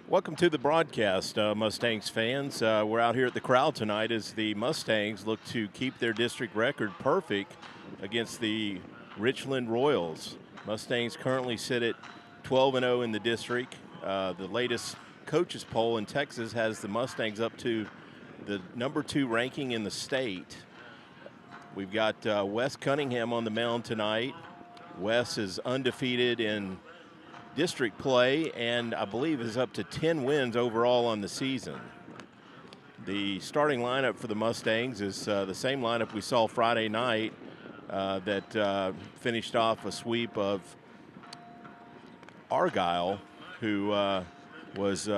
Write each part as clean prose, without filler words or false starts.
Welcome to the broadcast, Mustangs fans. We're out here at the Corral tonight as the Mustangs look to keep their district record perfect against the Richland Royals. Mustangs currently sit at 12-0 in the district. The latest coaches poll in Texas has the Mustangs up to the #2 ranking in the state. We've got Wes Cunningham on the mound tonight. Wes is undefeated in district play and I believe is up to 10 wins overall on the season. The starting lineup for the Mustangs is the same lineup we saw Friday night that finished off a sweep of Argyle, who was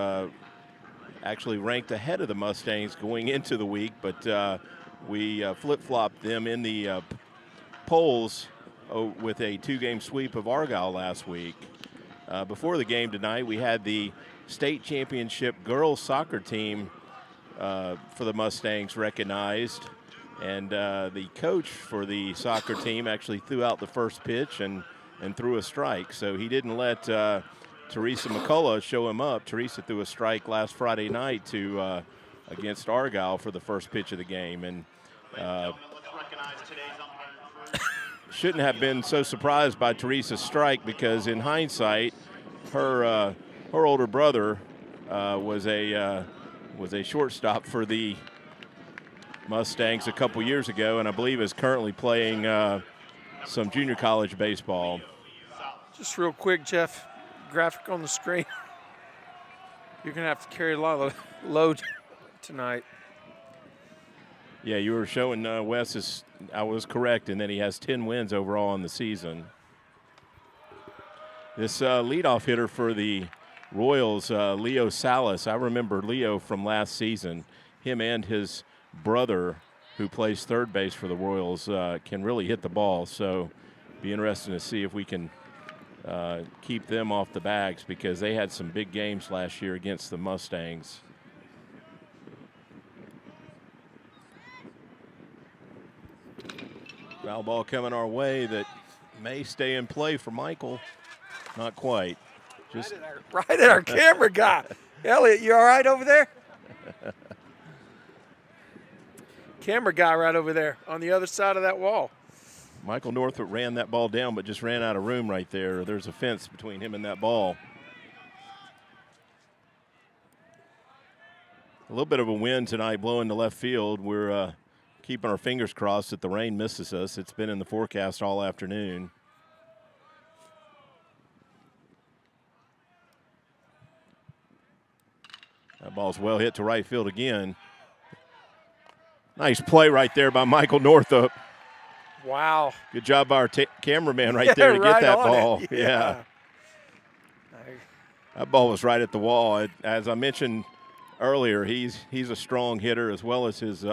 actually ranked ahead of the Mustangs going into the week, but we flip-flopped them in the polls with a 2-game sweep of Argyle last week. Before the game tonight, we had the state championship girls soccer team for the Mustangs recognized, and the coach for the soccer team actually threw out the first pitch and threw a strike. So he didn't let Teresa McCullough show him up. Teresa threw a strike last Friday night to against Argyle for the first pitch of the game, and shouldn't have been so surprised by Teresa's strike because in hindsight, her older brother was a shortstop for the Mustangs a couple years ago, and I believe is currently playing some junior college baseball. Just real quick, Jeff, graphic on the screen. You're going to have to carry a lot of load tonight. Yeah, you were showing Wes I was correct, and then he has 10 wins overall on the season. This leadoff hitter for the Royals, Leo Salas, I remember Leo from last season. Him and his brother, who plays third base for the Royals, can really hit the ball. So be interesting to see if we can keep them off the bags because they had some big games last year against the Mustangs. Foul ball coming our way that may stay in play for Michael. Not quite. Just right at our camera guy. Elliot, you all right over there? Camera guy right over there on the other side of that wall. Michael Northrup ran that ball down, but just ran out of room right there. There's a fence between him and that ball. A little bit of a wind tonight blowing to left field. We're keeping our fingers crossed that the rain misses us. It's been in the forecast all afternoon. That ball's well hit to right field again. Nice play right there by Michael Northup. Wow. Good job by our cameraman right there to right get that on ball. It. Yeah. That ball was right at the wall. As I mentioned earlier, he's a strong hitter as well as his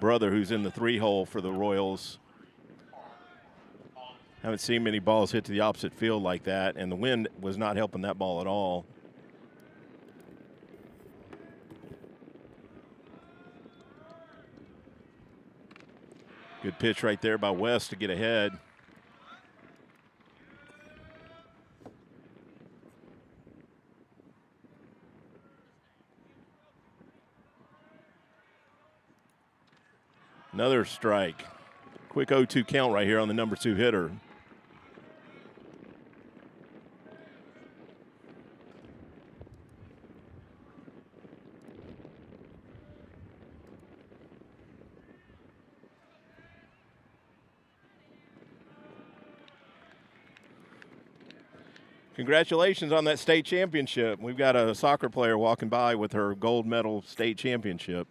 brother who's in the 3-hole for the Royals. Haven't seen many balls hit to the opposite field like that, and the wind was not helping that ball at all. Good pitch right there by West to get ahead. Another strike. Quick 0-2 count right here on the #2 hitter. Congratulations on that state championship. We've got a soccer player walking by with her gold medal state championship.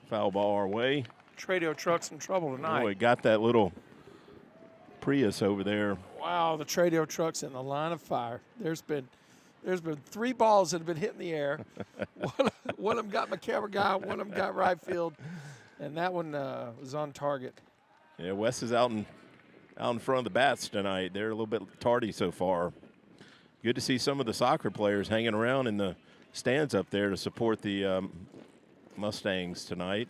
Foul ball our way. Tradio truck's in trouble tonight. Oh, it got that little Prius over there. Wow, the Tradio truck's in the line of fire. There's been 3 balls that have been hit in the air. one of them got my camera guy, one of them got right field, and that one was on target. Yeah, Wes is out in front of the bats tonight. They're a little bit tardy so far. Good to see some of the soccer players hanging around in the stands up there to support the Mustangs tonight.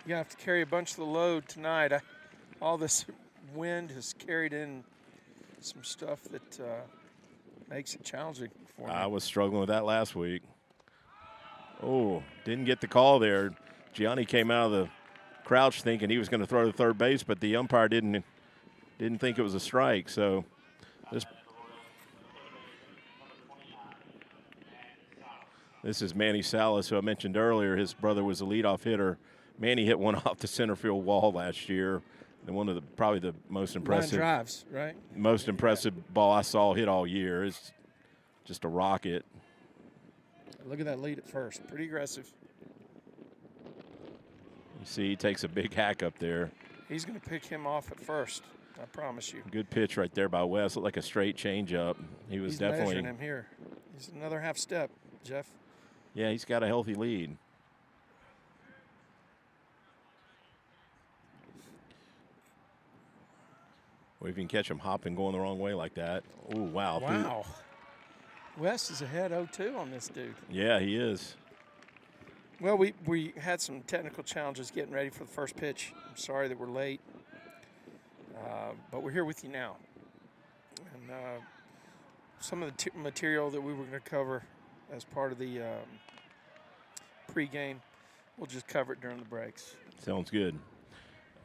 You have to carry a bunch of the load tonight. All this wind has carried in some stuff that makes it challenging for me. I was struggling with that last week. Oh, didn't get the call there. Gianni came out of the crouch thinking he was going to throw to third base, but the umpire didn't think it was a strike. So this is Manny Salas, who I mentioned earlier. His brother was a leadoff hitter. Manny hit one off the center field wall last year. And one of probably the most impressive 9 drives, right? Most impressive ball I saw hit all year. It's just a rocket. Look at that lead at first. Pretty aggressive. You see, he takes a big hack up there. He's going to pick him off at first. I promise you. Good pitch right there by Wes. Looked like a straight changeup. He's definitely measuring him here. He's another half step, Jeff. Yeah, he's got a healthy lead. Well, if you can catch him hopping going the wrong way like that. Oh, wow. Wow. Wes is ahead 0-2 on this dude. Yeah, he is. Well, we had some technical challenges getting ready for the first pitch. I'm sorry that we're late, but we're here with you now. And some of the material that we were going to cover as part of the pregame, we'll just cover it during the breaks. Sounds good.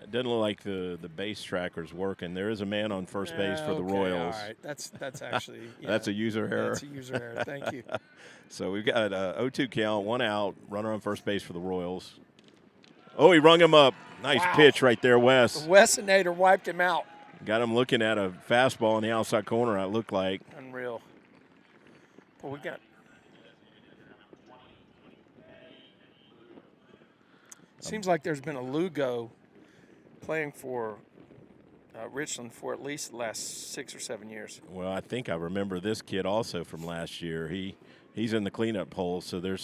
It doesn't look like the base tracker's working. There is a man on first base for the Royals. All right, that's actually that's a user error. That's a user error. Thank you. So we've got a 0-2 count, 1 out, runner on first base for the Royals. Oh, he rung him up. Nice pitch right there, Wes. Wessonator wiped him out. Got him looking at a fastball in the outside corner, it looked like. Unreal. Well, we got. Seems like there's been a Lugo playing for Richland for at least the last 6 or 7 years. Well, I think I remember this kid also from last year. He's in the cleanup hole, so you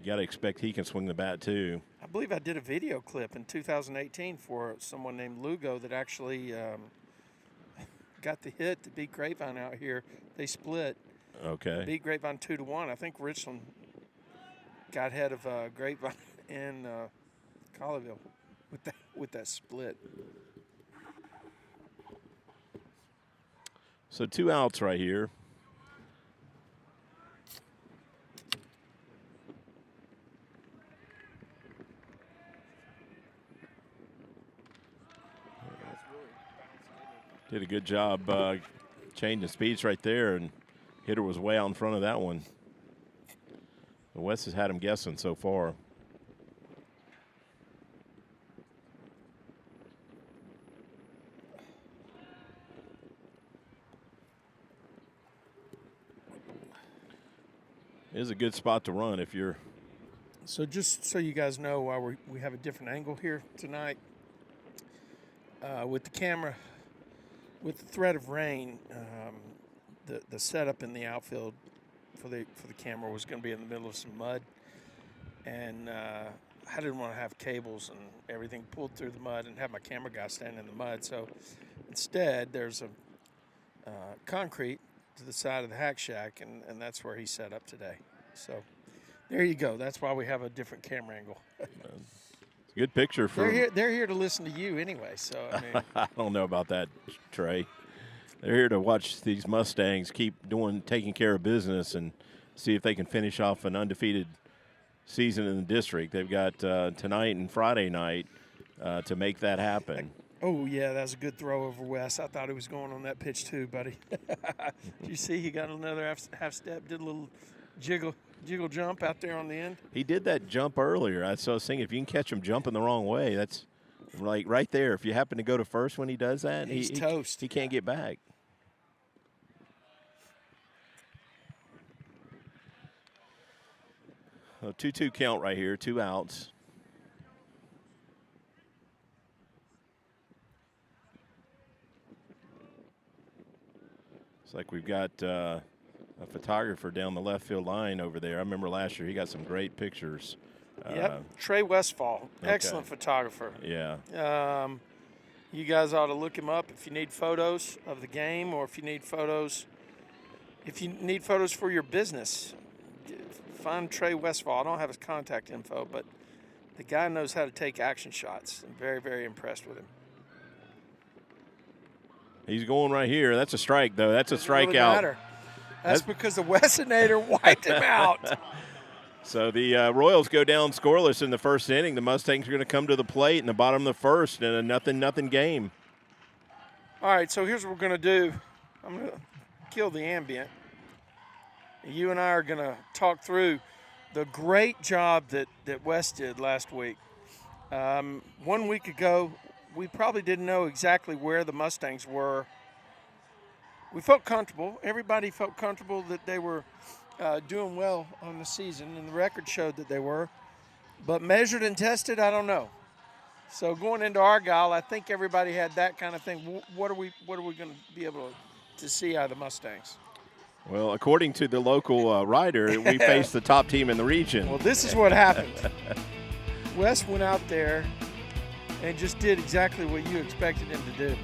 got to expect he can swing the bat too. I believe I did a video clip in 2018 for someone named Lugo that actually got the hit to beat Grapevine out here. They split. Okay. Beat Grapevine 2-1. I think Richland got ahead of Grapevine in Colleyville with that split. So 2 outs right here. Did a good job changing speeds right there, and hitter was way out in front of that one. The West has had him guessing so far. It is a good spot to run if you're. So just so you guys know why we have a different angle here tonight. With the camera, with the threat of rain, the setup in the outfield for the camera was going to be in the middle of some mud, and I didn't want to have cables and everything pulled through the mud and have my camera guy stand in the mud. So instead, there's a concrete to the side of the hack shack, and that's where he's set up today. So there you go. That's why we have a different camera angle. Good picture for. They're here to listen to you anyway. So I mean, I don't know about that, Trey. They're here to watch these Mustangs keep taking care of business and see if they can finish off an undefeated season in the district. They've got tonight and Friday night to make that happen. Oh, yeah, that was a good throw over Wes. I thought he was going on that pitch too, buddy. Did you see he got another half step, did a little jiggle jump out there on the end? He did that jump earlier. I was saying if you can catch him jumping the wrong way, that's like right there. If you happen to go to first when he does that, He's toast. He can't get back. A 2-2 count right here, 2 outs. It's like we've got a photographer down the left field line over there. I remember last year he got some great pictures. Yep, Trey Westfall, excellent photographer. Yeah. You guys ought to look him up if you need photos of the game or if you need photos for your business. Find Trey Westfall. I don't have his contact info, but the guy knows how to take action shots. I'm very, very impressed with him. He's going right here. That's a strike, though. That's a strikeout. Really matter. That's because the Wessinator wiped him out. So the Royals go down scoreless in the first inning. The Mustangs are going to come to the plate in the bottom of the first in a 0-0 game. All right, so here's what we're going to do. I'm going to kill the ambient. You and I are going to talk through the great job that Wes did last week. 1 week ago, we probably didn't know exactly where the Mustangs were. We felt comfortable. Everybody felt comfortable that they were doing well on the season, and the record showed that they were. But measured and tested, I don't know. So going into Argyle, I think everybody had that kind of thing. What are we going to be able to see out of the Mustangs? Well, according to the local writer, we faced the top team in the region. Well, this is what happened. Wes went out there and just did exactly what you expected him to do.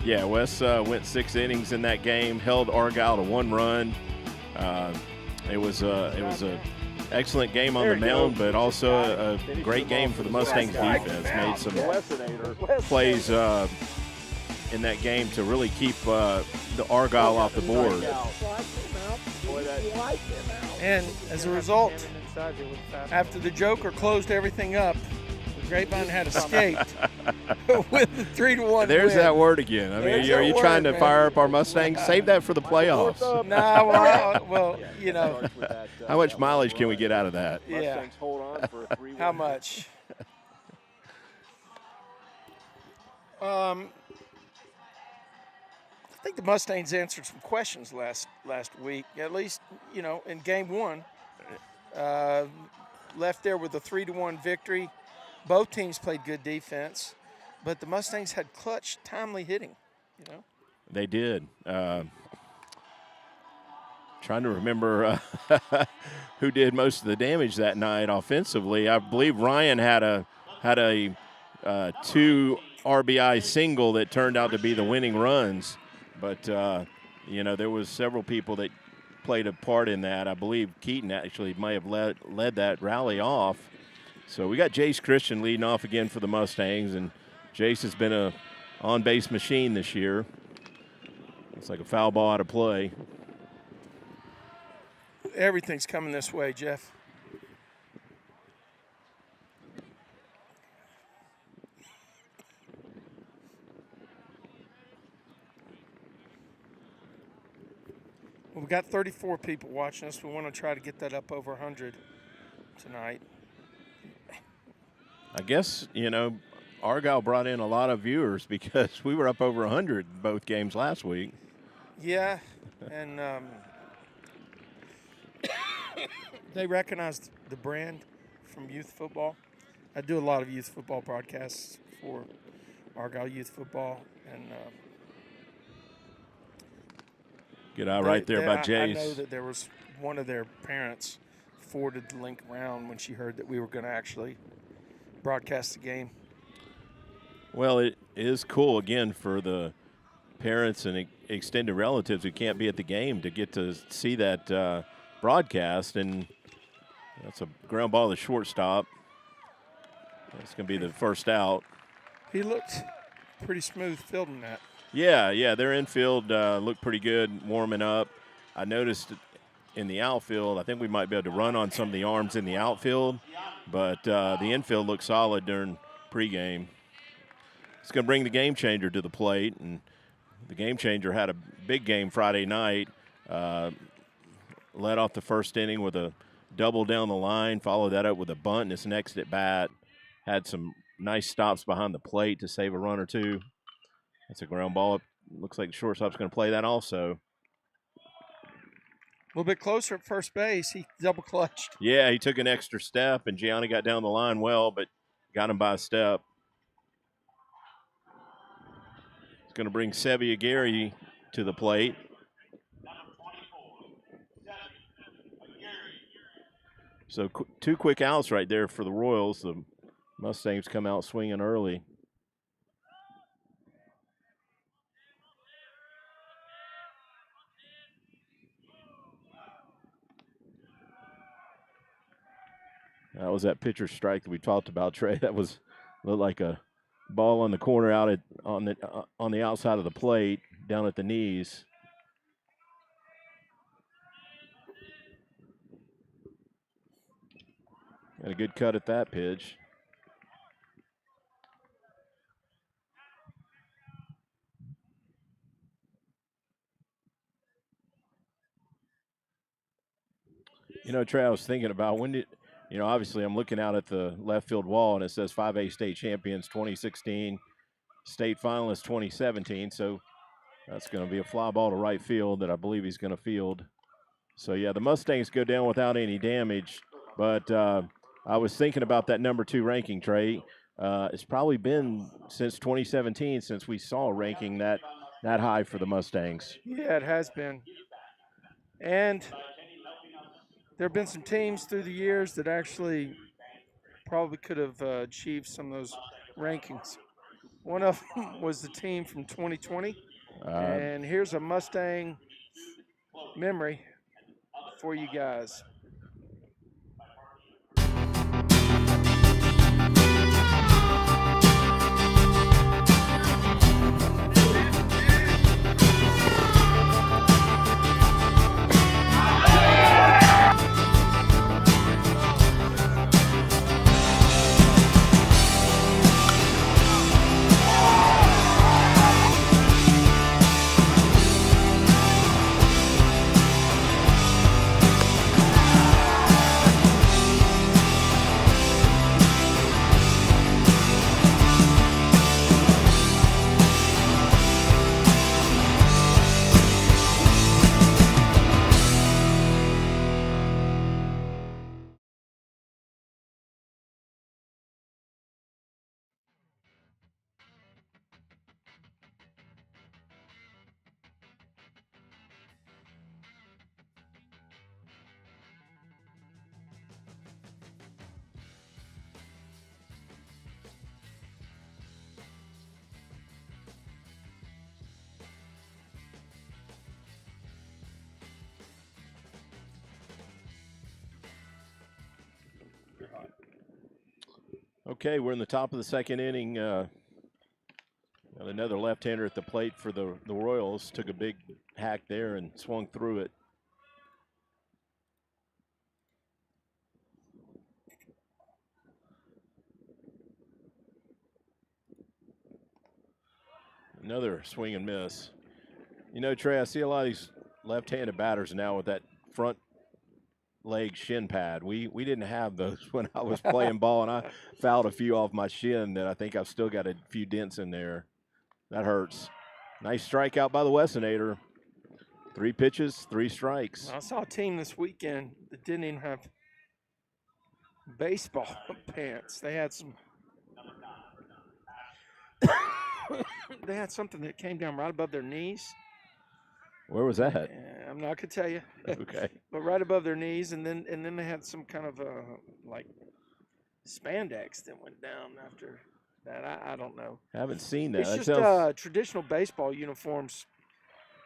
Yeah, Wes went 6 innings in that game, held Argyle to 1 run. It was a excellent game on the mound, but also a great game for the Mustangs defense. Made some plays in that game to really keep the Argyle off the board. And as a result, after the Joker closed everything up, the Grapevine had escaped with the 3-1 There's win. that word again. I mean, are you trying to fire up our Mustangs? Save that for the playoffs. Nah, well, you know. How much mileage can we get out of that? Yeah. How much? I think the Mustangs answered some questions last week, at least, you know, in game 1. Left there with a 3-1 victory. Both teams played good defense, but the Mustangs had clutch, timely hitting, you know. They did. Trying to remember who did most of the damage that night offensively. I believe Ryan had a 2 RBI single that turned out to be the winning runs. But, you know, there was several people that played a part in that. I believe Keaton actually may have led that rally off. So we got Jace Christian leading off again for the Mustangs, and Jace has been a on-base machine this year. It's like a foul ball out of play. Everything's coming this way, Jeff. Well, we've got 34 people watching us. We want to try to get that up over 100 tonight. I guess, you know, Argyle brought in a lot of viewers because we were up over 100 in both games last week. Yeah, and they recognized the brand from youth football. I do a lot of youth football broadcasts for Argyle Youth Football, and good eye right there by Jace. I know that there was one of their parents forwarded the link around when she heard that we were going to actually broadcast the game. Well, it is cool, again, for the parents and extended relatives who can't be at the game to get to see that broadcast. And that's a ground ball to the shortstop. That's going to be the first out. He looked pretty smooth fielding that. Yeah, their infield looked pretty good warming up. I noticed in the outfield, I think we might be able to run on some of the arms in the outfield, but the infield looked solid during pregame. It's going to bring the game changer to the plate, and the game changer had a big game Friday night. Led off the first inning with a double down the line, followed that up with a bunt in his next at bat. Had some nice stops behind the plate to save a run or two. That's a ground ball. It looks like the shortstop's going to play that also. A little bit closer at first base. He double clutched. Yeah, he took an extra step, and Gianni got down the line well, but got him by a step. It's going to bring Sevi Aguirre to the plate. So 2 quick outs right there for the Royals. The Mustangs come out swinging early. That was that pitcher strike that we talked about, Trey. That looked like a ball on the corner out on the outside of the plate, down at the knees. Got a good cut at that pitch. Trey, I was thinking about obviously I'm looking out at the left field wall and it says 5A state champions 2016, state finalists 2017. So that's going to be a fly ball to right field that I believe he's going to field. So, yeah, the Mustangs go down without any damage. But I was thinking about that number 2 ranking, Trey. It's probably been since 2017 since we saw a ranking that high for the Mustangs. Yeah, it has been. And there have been some teams through the years that actually probably could have achieved some of those rankings. One of them was the team from 2020. And here's a Mustang memory for you guys. Okay, we're in the top of the second inning. Got another left-hander at the plate for the Royals. Took a big hack there and swung through it. Another swing and miss. Trey, I see a lot of these left-handed batters now with that front leg shin pad. We didn't have those when I was playing ball, and I fouled a few off my shin that I think I've still got a few dents in there. That hurts. Nice strikeout by the Wessinator. 3 pitches, 3 strikes. I saw a team this weekend that didn't even have baseball pants. They had some. They had something that came down right above their knees. Where was that? I'm not gonna tell you. Okay. But right above their knees, and then they had some kind of like spandex that went down after that. I don't know. Haven't seen that. It's that just traditional baseball uniforms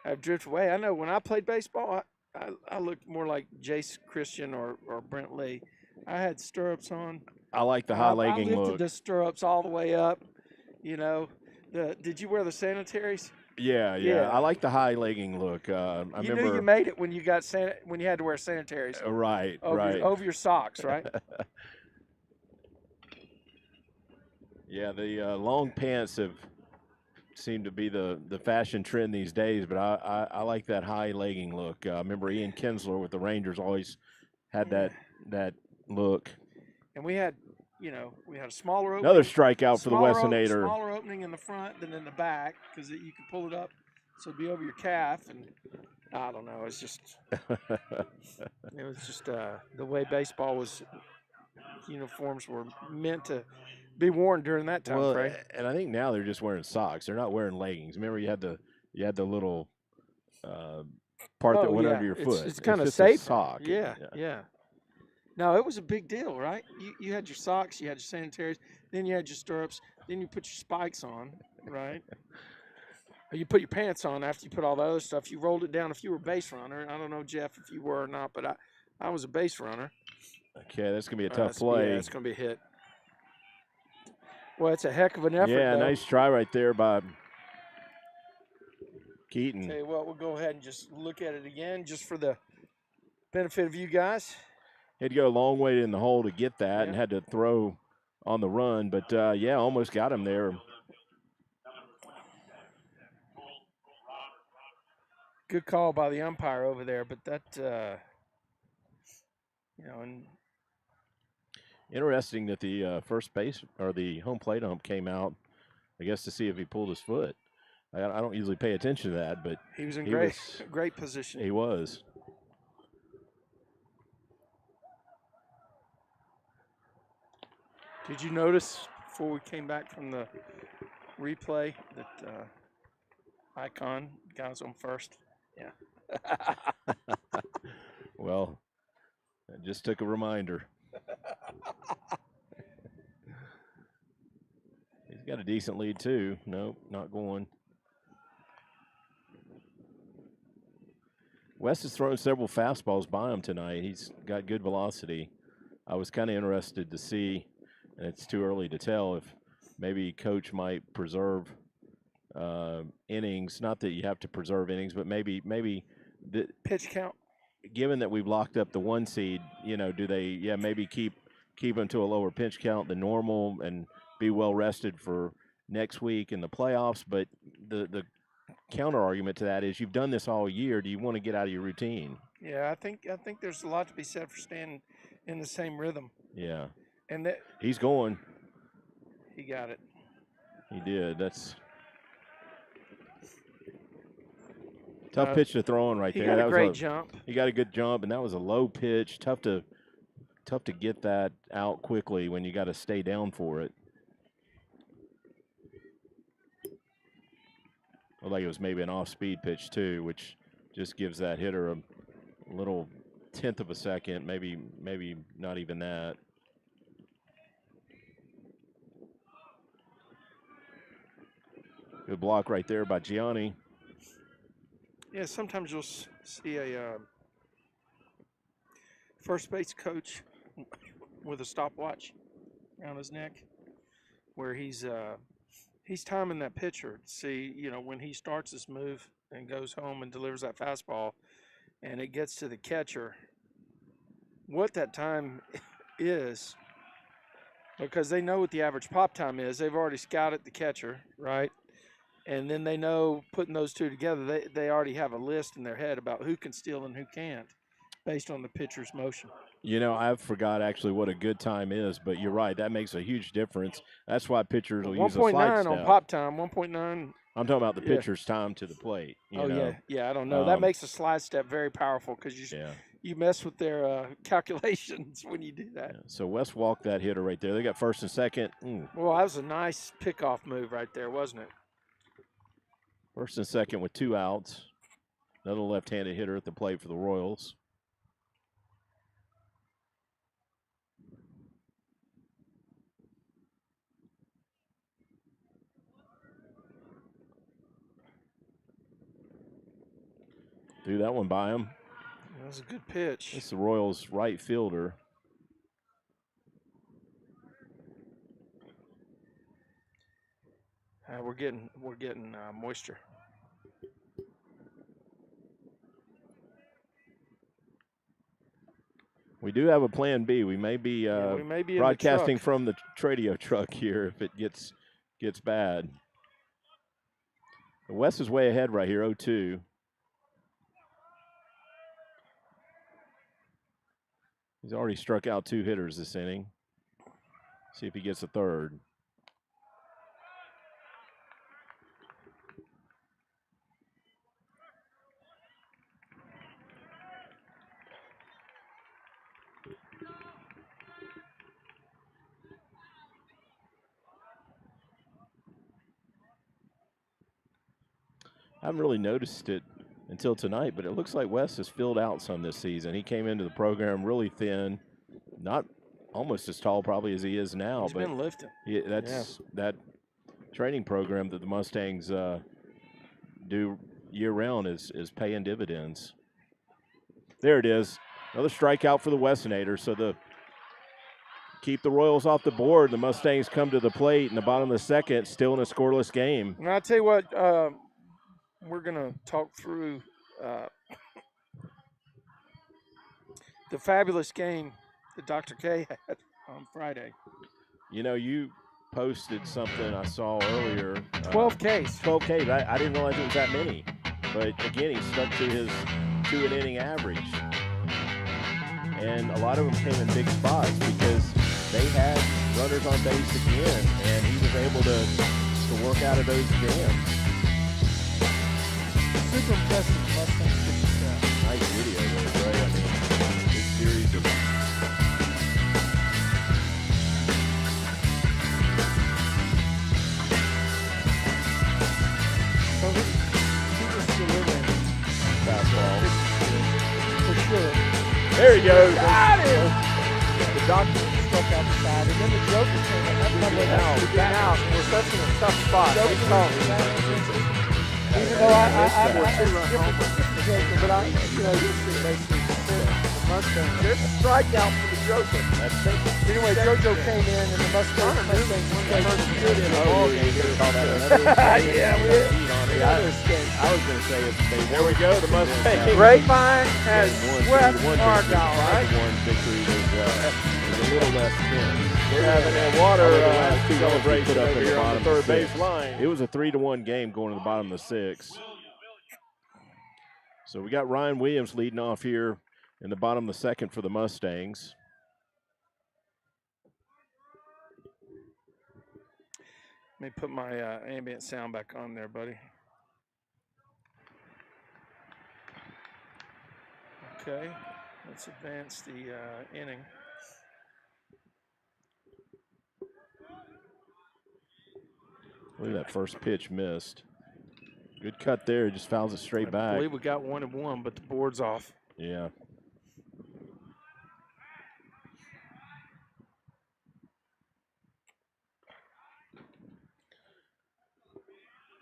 have drifted away. I know when I played baseball, I looked more like Jace Christian or Brent Lee. I had stirrups on. I like the high legging look. I lifted the stirrups all the way up. Did you wear the sanitaries? Yeah. I like the high legging look. I remember knew you made it when you got when you had to wear sanitaries. Right. Over your socks, right? Yeah, the long pants seem to be the fashion trend these days, but I like that high legging look. I remember Ian Kinsler with the Rangers always had that look. And we had, you know, we had a smaller opening. Another strikeout for the Westinator. Smaller opening in the front than in the back because you could pull it up so it'd be over your calf. And I don't know. It's just, it was just the way baseball was. Uniforms were meant to be worn during that time frame. And I think now they're just wearing socks. They're not wearing leggings. Remember, you had the little part that went under your foot. It's kind of safe. Sock. Yeah. No, it was a big deal, right? You had your socks, you had your sanitaries, then you had your stirrups, then you put your spikes on, right? Or you put your pants on after you put all the other stuff. You rolled it down if you were a base runner. I don't know, Jeff, if you were or not, but I was a base runner. Okay, that's going to be a tough play. Yeah, it's going to be a hit. Well, it's a heck of an effort, Yeah, though. Nice try right there by Keaton. Tell you what, we'll go ahead and just look at it again just for the benefit of you guys. He had to go a long way in the hole to get that and had to throw on the run. But, almost got him there. Good call by the umpire over there, but that, and interesting that the first base or the home plate ump came out, I guess, to see if he pulled his foot. I don't usually pay attention to that, but he was in great position. He was. Did you notice before we came back from the replay that Icon got on first? Yeah. Well, I just took a reminder. He's got a decent lead, too. Nope, not going. West has thrown several fastballs by him tonight. He's got good velocity. I was kind of interested to see, and it's too early to tell, if maybe Coach might preserve innings. Not that you have to preserve innings, but maybe the pitch count. Given that we've locked up the 1 seed, do they maybe keep them to a lower pitch count than normal and be well rested for next week in the playoffs? But the counter argument to that is you've done this all year. Do you want to get out of your routine? Yeah, I think there's a lot to be said for staying in the same rhythm. Yeah. And he's going. He got it. He did. That's tough pitch to throw in right there. He got a great jump. He got a good jump, and that was a low pitch. Tough to get that out quickly when you got to stay down for it. Looked like it was maybe an off-speed pitch too, which just gives that hitter a little tenth of a second, maybe not even that. Good block right there by Gianni. Yeah, sometimes you'll see a first base coach with a stopwatch around his neck, where he's timing that pitcher to see, when he starts this move and goes home and delivers that fastball, and it gets to the catcher, what that time is, because they know what the average pop time is. They've already scouted the catcher, right? And then they know, putting those two together, they already have a list in their head about who can steal and who can't based on the pitcher's motion. I forgot actually what a good time is, but you're right. That makes a huge difference. That's why pitchers will use a slide 1.9 step. on pop time, 1.9. I'm talking about the pitcher's time to the plate. Yeah, I don't know. That makes a slide step very powerful because you mess with their calculations when you do that. Yeah. So West walked that hitter right there. They got first and second. Well, that was a nice pickoff move right there, wasn't it? First and second with 2 outs. Another left-handed hitter at the plate for the Royals. Threw that one by him. That was a good pitch. It's the Royals' right fielder. We're getting moisture. We do have a plan B. We may be, broadcasting from the Tradio truck here if it gets bad. West is way ahead right here, 0-2. He's already struck out 2 hitters this inning. See if he gets a third. I haven't really noticed it until tonight, but it looks like West has filled out some this season. He came into the program really thin, not almost as tall probably as he is now. He's but been lifting. That training program that the Mustangs do year-round is paying dividends. There it is. Another strikeout for the Westonators. So keep the Royals off the board. The Mustangs come to the plate in the bottom of the second, still in a scoreless game. And I'll tell you what, we're going to talk through the fabulous game that Dr. K had on Friday. You know, you posted something I saw earlier. 12 Ks. 12 Ks. I didn't realize it was that many. But, again, he stuck to his 2-inning average. And a lot of them came in big spots because they had runners on base again, and he was able to work out of those jams. Super impressive Mustangs pitching staff. Nice video, though, right? I mean, big series of. So he was delivering Fastball. for sure. There he goes. Got it! The doctor struck out the side, and then the Joker came in. That's not what out. We're getting out. We're such in a tough spot. Even though I Joker, but this is basically the Mustangs. There's a strikeout for the Joker. Anyway, JoJo came in, and the Mustangs good in the ball game. Yeah, we did. I was going to say, there we go, the Mustangs. Grapevine has swept Argyle, right? One victory was a little less thin. We're having a water celebration up here on the third base line. It was a 3-1 game going to the bottom of the 6th. So we got Ryan Williams leading off here in the bottom of the 2nd for the Mustangs. Let me put my ambient sound back on there, buddy. Okay, let's advance the inning. Look at that first pitch missed. Good cut there, just fouls it straight back. I believe we got 1-1, but the board's off. Yeah.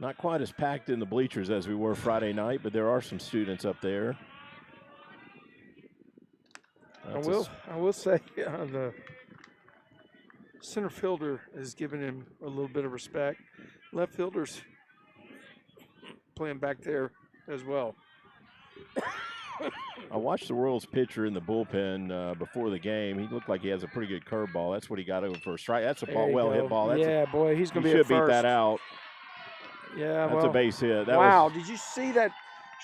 Not quite as packed in the bleachers as we were Friday night, but there are some students up there. I will say the center fielder has given him a little bit of respect. Left fielder's playing back there as well. I watched the Royals pitcher in the bullpen before the game. He looked like he has a pretty good curveball. That's what he got over for a strike. That's a ball, well-hit ball. That's boy, he's going to be should beat that out. Yeah, that's a base hit. Wow, did you see that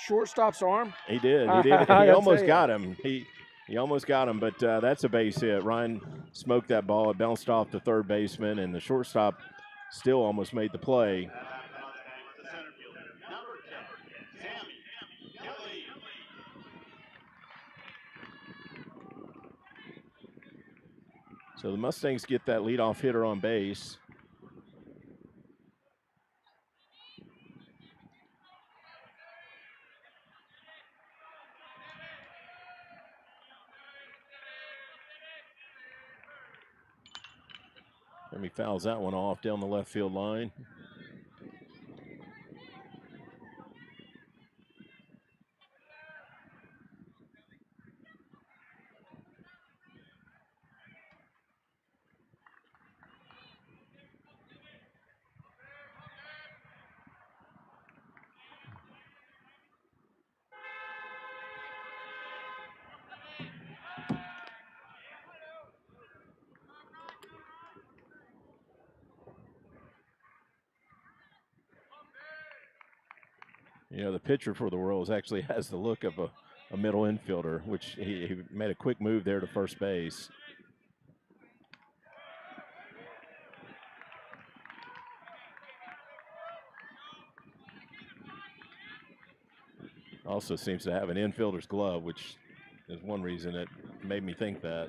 shortstop's arm? He did. He did. He almost got him. He almost got him, but that's a base hit. Ryan smoked that ball. It bounced off the third baseman, and the shortstop still almost made the play. So the Mustangs get that leadoff hitter on base. And he fouls that one off down the left field line. You know, the pitcher for the Royals actually has the look of a middle infielder, which he made a quick move there to first base. Also seems to have an infielder's glove, which is one reason it made me think that.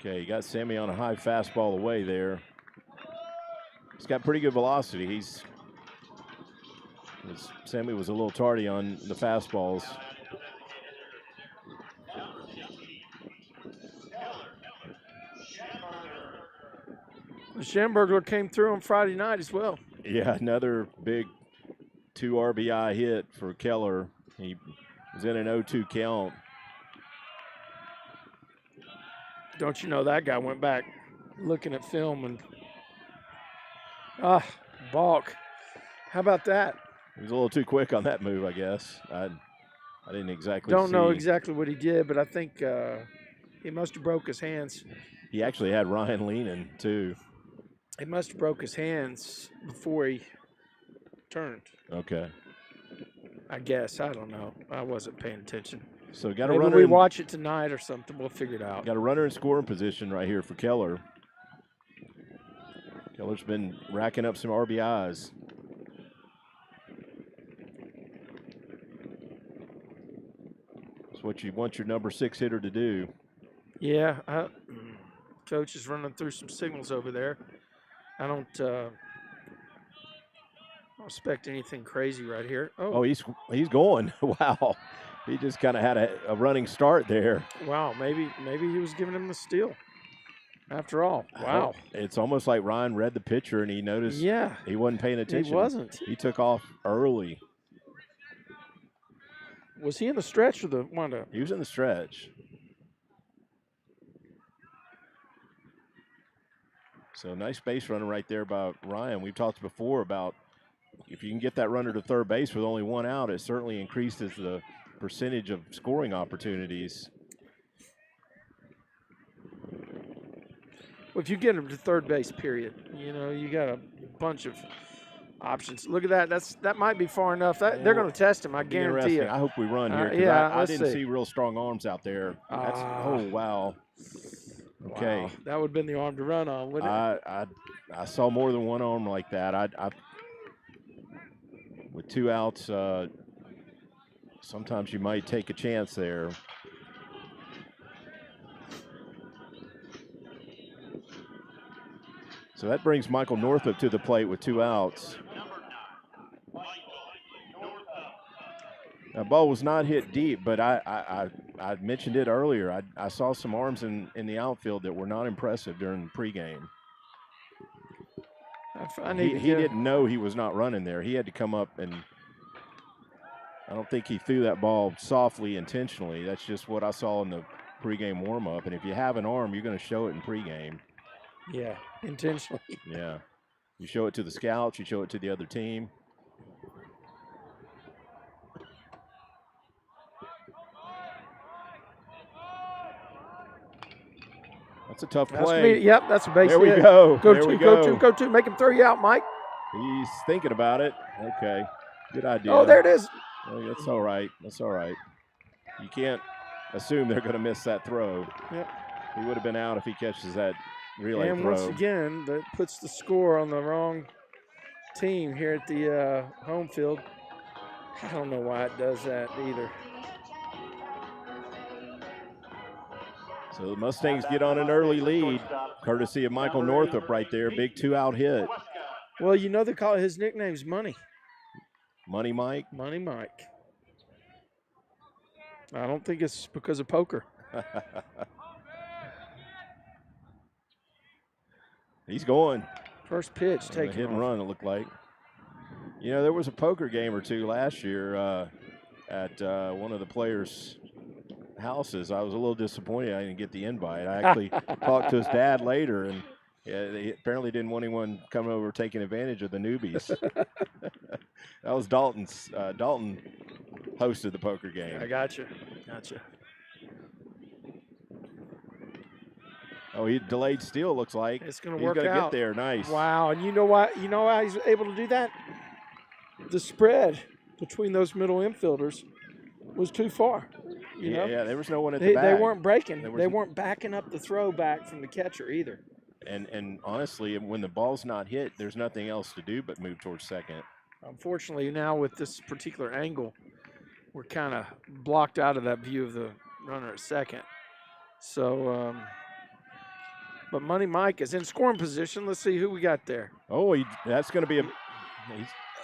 Okay, you got Sammy on a high fastball away there. He's got pretty good velocity. Sammy was a little tardy on the fastballs. The Schamberger came through on Friday night as well. Yeah, another big 2 RBI hit for Keller. He was in an 0-2 count. Don't you know that guy went back looking at film and balk. How about that? He was a little too quick on that move, I guess. I didn't exactly Don't see. know exactly what he did, but I think he must have broke his hands. He actually had Ryan leaning too. He must have broke his hands before he turned. Okay. I guess. I don't know. I wasn't paying attention. So got a Maybe runner. we watch it tonight or something. We'll figure it out. Got a runner in scoring position right here for Keller. Keller's been racking up some RBIs. That's what you want your number 6 hitter to do. Yeah. Coach is running through some signals over there. I don't expect anything crazy right here. Oh, he's going. Wow. He just kind of had a running start there. Wow, maybe he was giving him the steal. After all, wow. It's almost like Ryan read the pitcher and he noticed he wasn't paying attention. He wasn't. He took off early. Was he in the stretch or the windup? He was in the stretch. So nice base runner right there by Ryan. We've talked before about if you can get that runner to third base with only 1 out, it certainly increases the percentage of scoring opportunities. Well, if you get him to third base, period, you got a bunch of options. Look at that. That might be far enough. They're going to test him. I guarantee you. I hope we run here because I didn't see real strong arms out there. Oh wow. Okay. Wow. That would have been the arm to run on, wouldn't it? I saw more than one arm like that. With 2 outs, sometimes you might take a chance there. So that brings Michael Northup to the plate with 2 outs. That ball was not hit deep, but I mentioned it earlier. I saw some arms in the outfield that were not impressive during pregame. He didn't know he was not running there. He had to come up, and I don't think he threw that ball softly intentionally. That's just what I saw in the pregame warm-up. And if you have an arm, you're going to show it in pregame. Yeah, intentionally. Yeah. You show it to the scouts. You show it to the other team. That's a tough play. Yep, that's a base hit. There we go. Go two. Make him throw you out, Mike. He's thinking about it. Okay. Good idea. Oh, there it is. Oh, that's all right. That's all right. You can't assume they're going to miss that throw. Yep. He would have been out if he catches that relay throw. And once again, that puts the score on the wrong team here at the home field. I don't know why it does that either. So the Mustangs get on an early lead, courtesy of Michael Northup right there. Big 2-out hit. Well, they call it, his nickname's Money. Money Mike? Money Mike. I don't think it's because of poker. He's going. First pitch, take hit and run, it looked like. There was a poker game or two last year at one of the players' houses. I was a little disappointed I didn't get the invite. I actually talked to his dad later, and they apparently didn't want anyone coming over taking advantage of the newbies. That was Dalton's. Dalton hosted the poker game. I gotcha. Oh, he delayed steal, looks like. It's going to He's work going to out. get there. Nice. Wow, and you know what? You know why he's able to do that? The spread between those middle infielders was too far. You know? Yeah, there was no one at the They bag. weren't breaking. They weren't backing up the throw back from the catcher either. And honestly, when the ball's not hit, there's nothing else to do but move towards second. Unfortunately, now with this particular angle, we're kind of blocked out of that view of the runner at second. So, but Money Mike is in scoring position. Let's see who we got there. Oh, that's going to be a.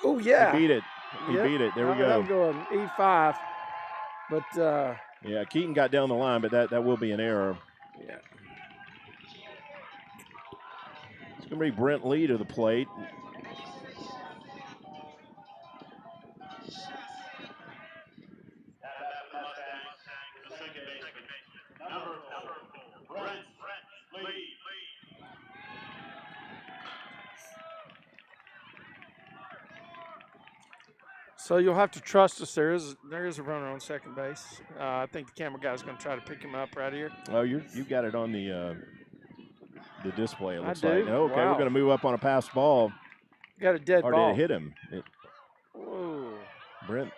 Oh yeah, he beat it. He beat it. There we go. That'll go an E5. But yeah, Keaton got down the line, but that will be an error. Yeah. It's going to be Brent Lee to the plate. So you'll have to trust us. There is a runner on second base. I think the camera guy's going to try to pick him up right here. Oh, you got it on the display. It looks I do. like. Okay, Wow. we're going to move up on a pass ball. Got a dead or ball. Did it hit him? Whoa. Brent.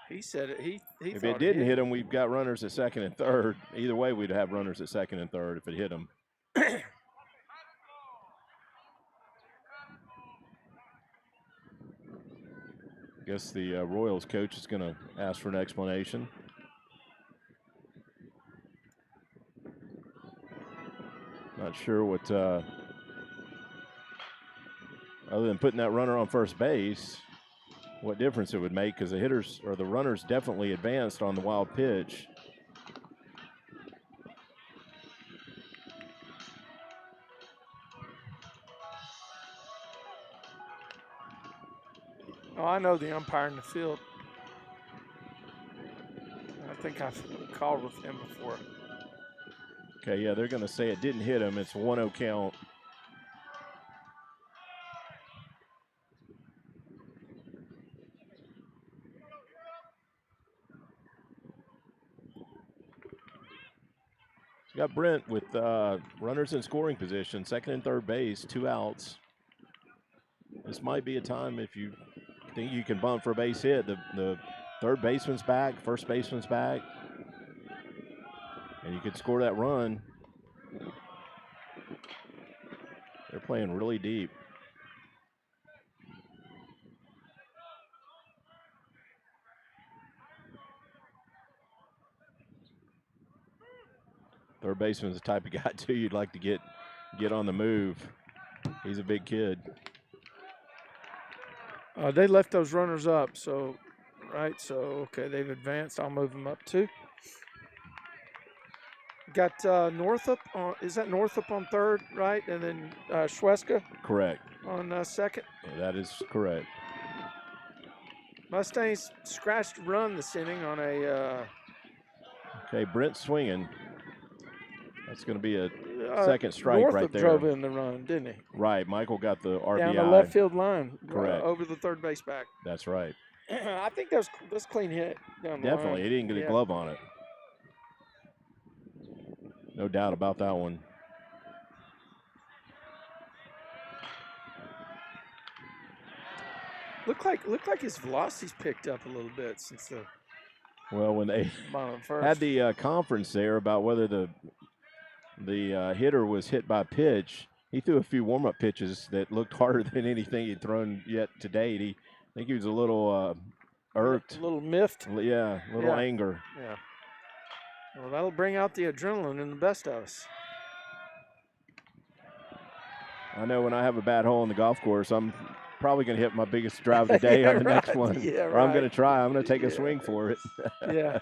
He said it. He If it didn't hit him, we've got runners at second and third. Either way, we'd have runners at second and third if it hit him. Guess the Royals coach is going to ask for an explanation. Not sure what, other than putting that runner on first base, what difference it would make, because the hitters or the runners definitely advanced on the wild pitch. Oh, I know the umpire in the field. I think I've called with him before. Okay, yeah, they're going to say it didn't hit him. It's a 1-0 count. Got Brent with runners in scoring position, second and third base, 2 outs. This might be a time if you think you can bunt for a base hit. The third baseman's back, first baseman's back, and you could score that run. They're playing really deep. Third baseman's the type of guy, too, you'd like to get on the move. He's a big kid. They left those runners up, so, right, so, okay, they've advanced. I'll move them up, too. Got Northup on, is that Northup on third, right? And then Schweska? Correct. On second? Yeah, that is correct. Mustangs scratched run this inning on a. Okay, Brent swinging. That's going to be a second strike Northup right there. drove in the run, didn't he? Right, Michael got the RBI. Down the left field line. Correct. Over the third base back. That's right. I think that's clean hit down the Definitely, line. he didn't get a glove on it. No doubt about that one. Looked like his velocity's picked up a little bit since the. Well, when they first. had the conference there about whether the hitter was hit by pitch, he threw a few warm-up pitches that looked harder than anything he'd thrown yet to date. I think he was a little irked. A little miffed. Yeah, a little anger. Yeah. Well, that'll bring out the adrenaline in the best of us. I know when I have a bad hole in the golf course, I'm probably going to hit my biggest drive of the day on the next one. Yeah, or I'm going to try. I'm going to take a swing for it. Yeah.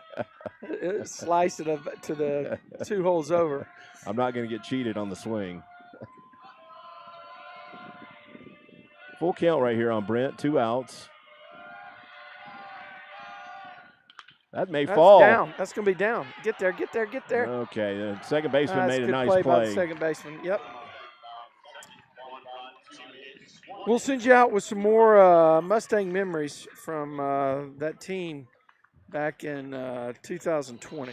Slice it up to the 2 holes over. I'm not going to get cheated on the swing. Full count right here on Brent. 2 outs. That may fall. Down. That's going to be down. Get there. Okay. The second baseman made a nice play. By the second baseman. Yep. We'll send you out with some more Mustang memories from that team back in 2020.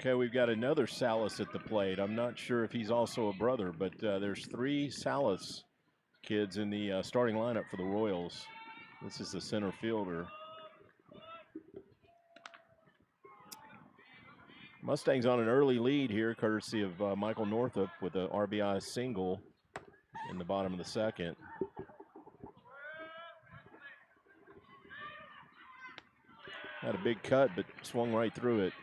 Okay, we've got another Salas at the plate. I'm not sure if he's also a brother, but there's 3 Salas kids in the starting lineup for the Royals. This is the center fielder. Mustangs on an early lead here, courtesy of Michael Northup with an RBI single in the bottom of the second. Had a big cut, but swung right through it.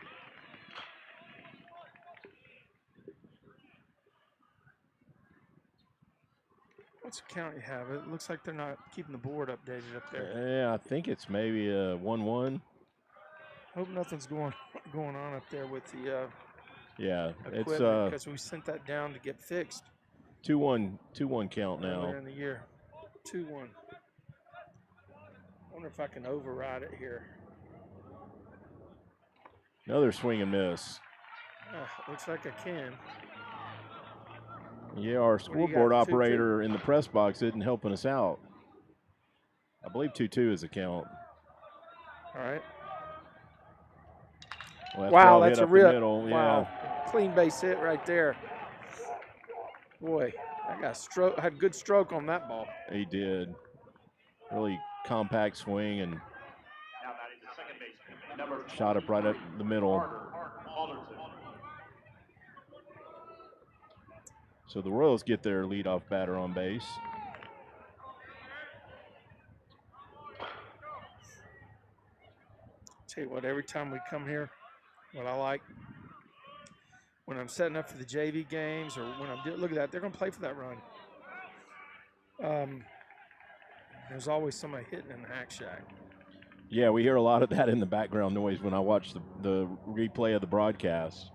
What's the count you have? It looks like they're not keeping the board updated up there. Yeah, I think it's maybe a 1-1. Hope nothing's going on up there with the Yeah, it's equipment, because we sent that down to get fixed 2-1 count earlier now. in the year. 2-1. I wonder if I can override it here. Another swing and miss. Looks like I can. Yeah, our do you scoreboard got, 2-2? operator in the press box isn't helping us out. I believe 2-2 is the count. All right. Well, Wow, well that's hit a up real the middle. wow. Yeah. Clean base hit right there. Boy, I got stroke. Had good stroke on that ball. He did. Really compact swing and shot up right up the middle. So the Royals get their leadoff batter on base. Tell you what, every time we come here, what I like when I'm setting up for the JV games or when I'm look at that, they're going to play for that run. There's always somebody hitting in the hack shack. Yeah, we hear a lot of that in the background noise when I watch the replay of the broadcast.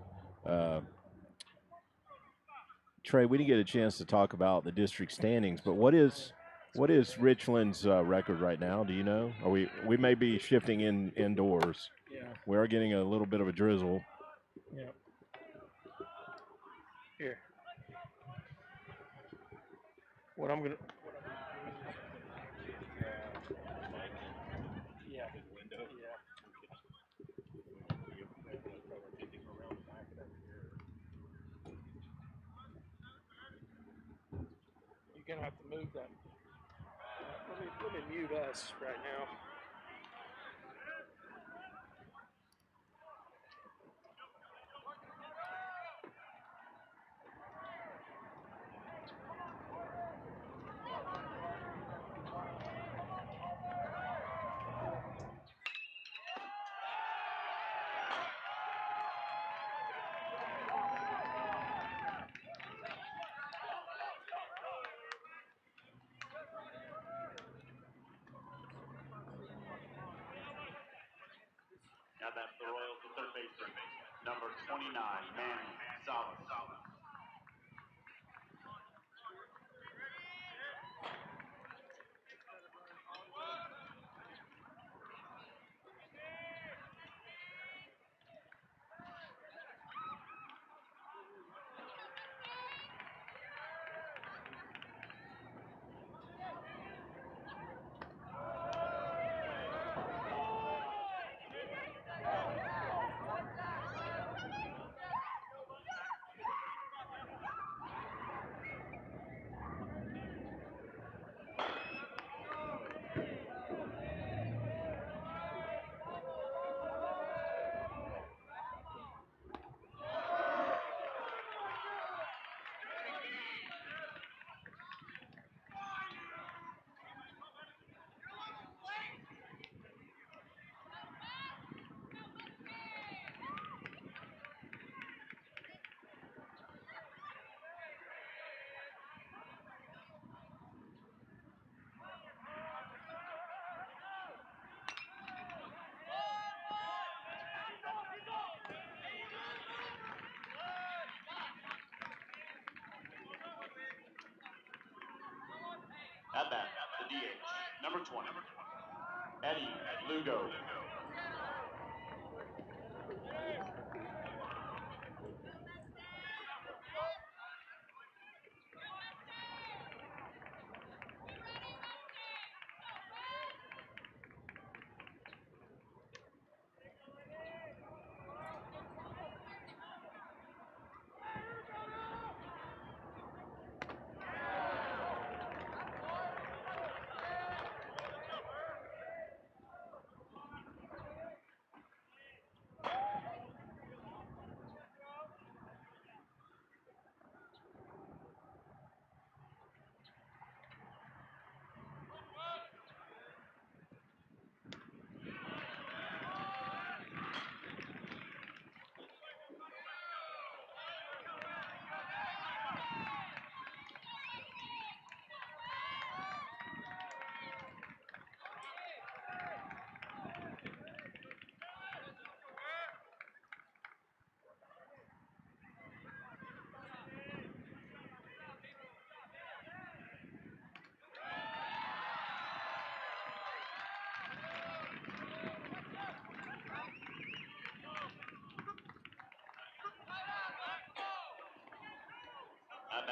Trey, we didn't get a chance to talk about the district standings, but what is Richland's record right now? Do you know? Are we may be shifting indoors. Yeah. We are getting a little bit of a drizzle. Yeah. Here. What I'm gonna. Yeah. You're gonna have to move that. Let me mute us right now. Now that's the Royals to third base. Number 29, Manny Salas. At bat, the DH, number 20, Eddie Lugo.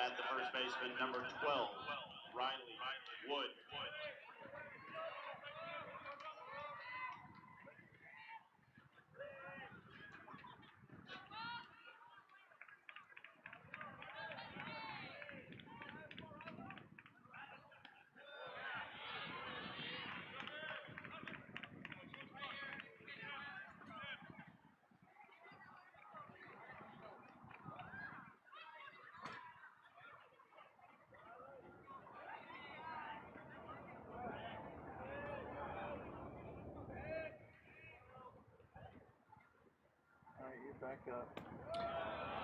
that, the first baseman, number 12, Riley Wood. Back up.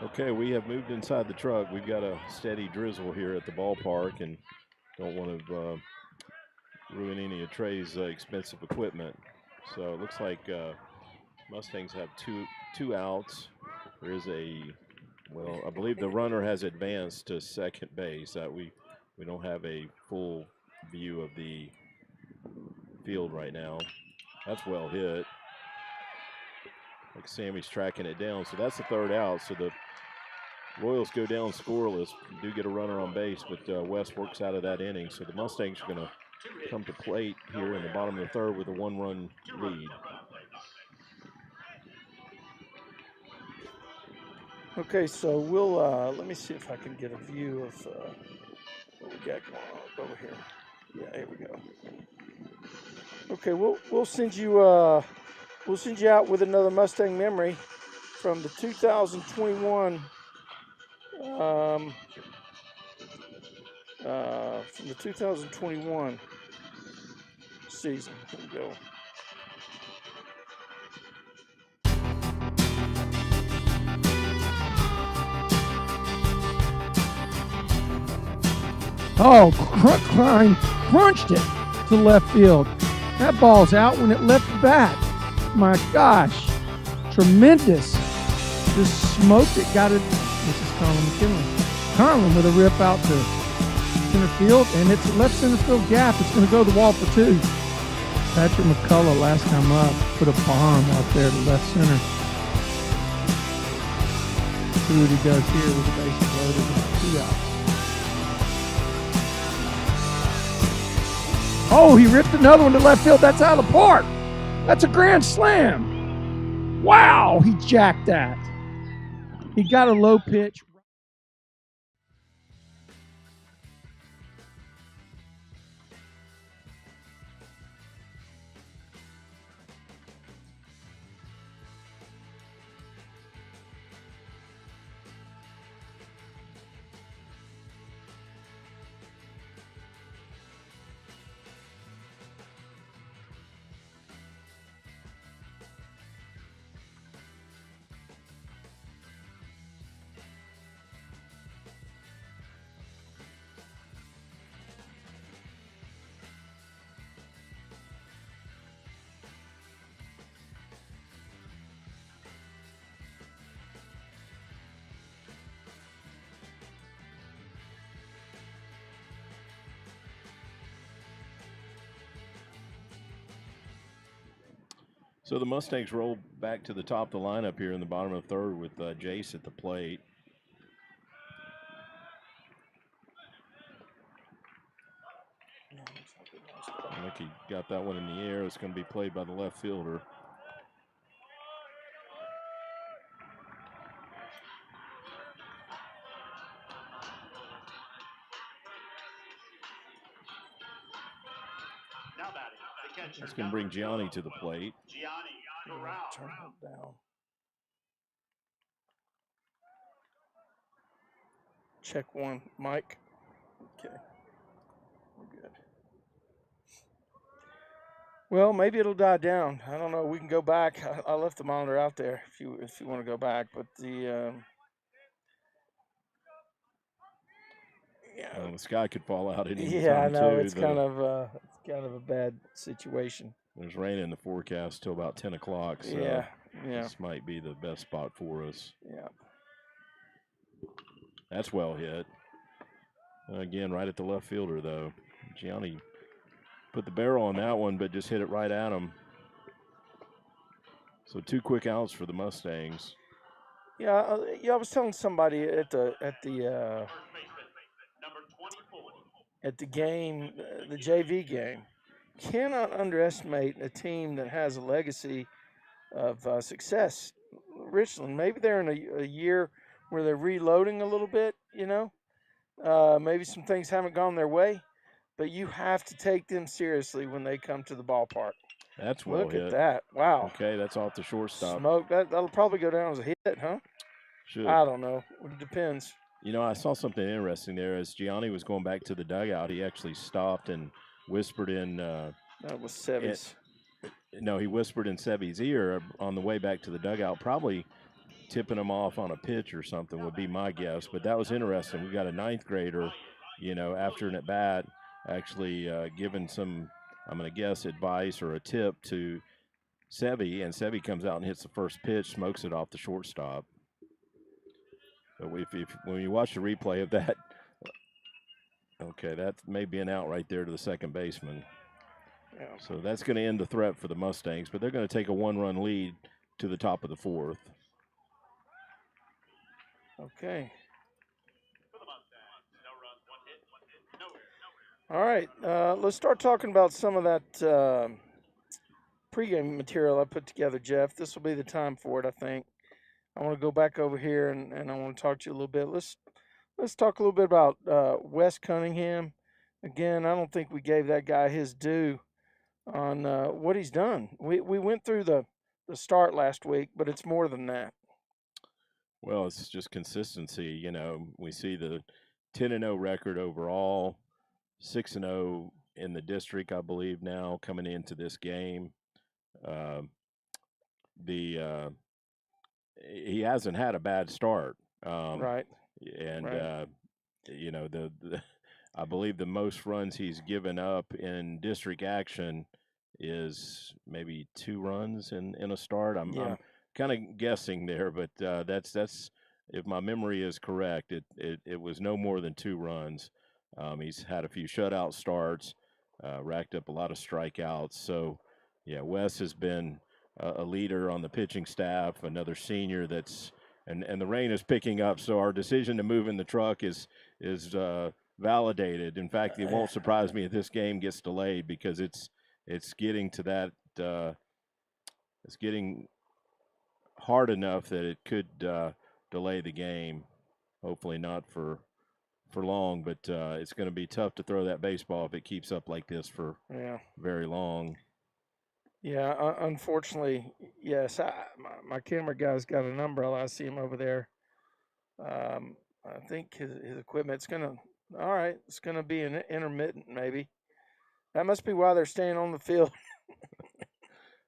Okay, we have moved inside the truck. We've got a steady drizzle here at the ballpark and don't want to ruin any of Trey's expensive equipment. So it looks like Mustangs have two outs. There is I believe the runner has advanced to second base. We don't have a full view of the field right now. That's well hit. Like Sammy's tracking it down. So that's the third out. So the Royals go down scoreless, do get a runner on base, but West works out of that inning. So the Mustangs are going to come to plate here in the bottom of the third with a one-run lead. Okay, so we'll let me see if I can get a view of what we got going on over here. Yeah, here we go. Okay, we'll send you out with another Mustang memory from the 2021 season. Here we go. Oh, Klein crunched it to left field. That ball's out when it left the bat. My gosh, tremendous. Just smoked it, got it. This is Colin McKinley. Colin with a rip out to center field, and it's a left center field gap. It's going to go to the wall for two. Patrick McCullough last time up put a bomb out there to left center. See what he does here with the bases loaded and 2 outs. Oh, he ripped another one to left field. That's out of the park. That's a grand slam. Wow, he jacked that. He got a low pitch. So the Mustangs roll back to the top of the lineup here in the bottom of the third with Jace at the plate. I think he got that one in the air. It's going to be played by the left fielder. Now batting, the catcher. That's going to bring Gianni to the plate. Gianni Corral. Turn it down. Check one, Mike. Okay, we're good. Well, maybe it'll die down. I don't know. We can go back. I left the monitor out there if you want to go back. But the The sky could fall out at any yeah, I time know too. it's kind of a bad situation. There's rain in the forecast till about 10 o'clock. So Yeah. this might be the best spot for us. Yeah. That's well hit. Again, right at the left fielder, though. Gianni put the barrel on that one, but just hit it right at him. So 2 quick outs for the Mustangs. Yeah, I was telling somebody at the at the game, the JV game. Cannot underestimate a team that has a legacy of success. Richland, maybe they're in a year where they're reloading a little bit, maybe some things haven't gone their way, but you have to take them seriously when they come to the ballpark. That's well Look hit. at that. Wow. Okay, that's off the shortstop. Smoke. That'll probably go down as a hit, huh? Should. I don't know. It depends. I saw something interesting there. As Gianni was going back to the dugout, he actually stopped and whispered in. That was Sevy's. No, he whispered in Sevy's ear on the way back to the dugout, probably tipping him off on a pitch or something would be my guess. But that was interesting. We got a ninth grader, after an at-bat, actually giving some, I'm going to guess, advice or a tip to Sevy, and Sevy comes out and hits the first pitch, smokes it off the shortstop. So when you watch the replay of that, okay, that may be an out right there to the second baseman. Yeah. So that's going to end the threat for the Mustangs, but they're going to take a one-run lead to the top of the fourth. Okay. All right, let's start talking about some of that pregame material I put together, Jeff. This will be the time for it, I think. I want to go back over here and I want to talk to you a little bit. Let's talk a little bit about Wes Cunningham. Again, I don't think we gave that guy his due on what he's done. We went through the start last week, but it's more than that. Well, it's just consistency. We see the 10-0 record overall, 6-0 in the district, I believe, now coming into this game. He hasn't had a bad start. Right. And, right. I believe the most runs he's given up in district action is maybe 2 runs in a start. I'm kind of guessing there, but that's if my memory is correct, it was no more than 2 runs. He's had a few shutout starts, racked up a lot of strikeouts. So, yeah, Wes has been a leader on the pitching staff, another senior that's and the rain is picking up, so our decision to move in the truck is validated. In fact, it won't surprise me if this game gets delayed because it's getting to that it's getting hard enough that it could delay the game. Hopefully not for long, but it's going to be tough to throw that baseball if it keeps up like this for very long. Yeah, unfortunately, yes. My camera guy's got an umbrella. I see him over there. I think his equipment's it's gonna be an intermittent maybe. That must be why they're staying on the field.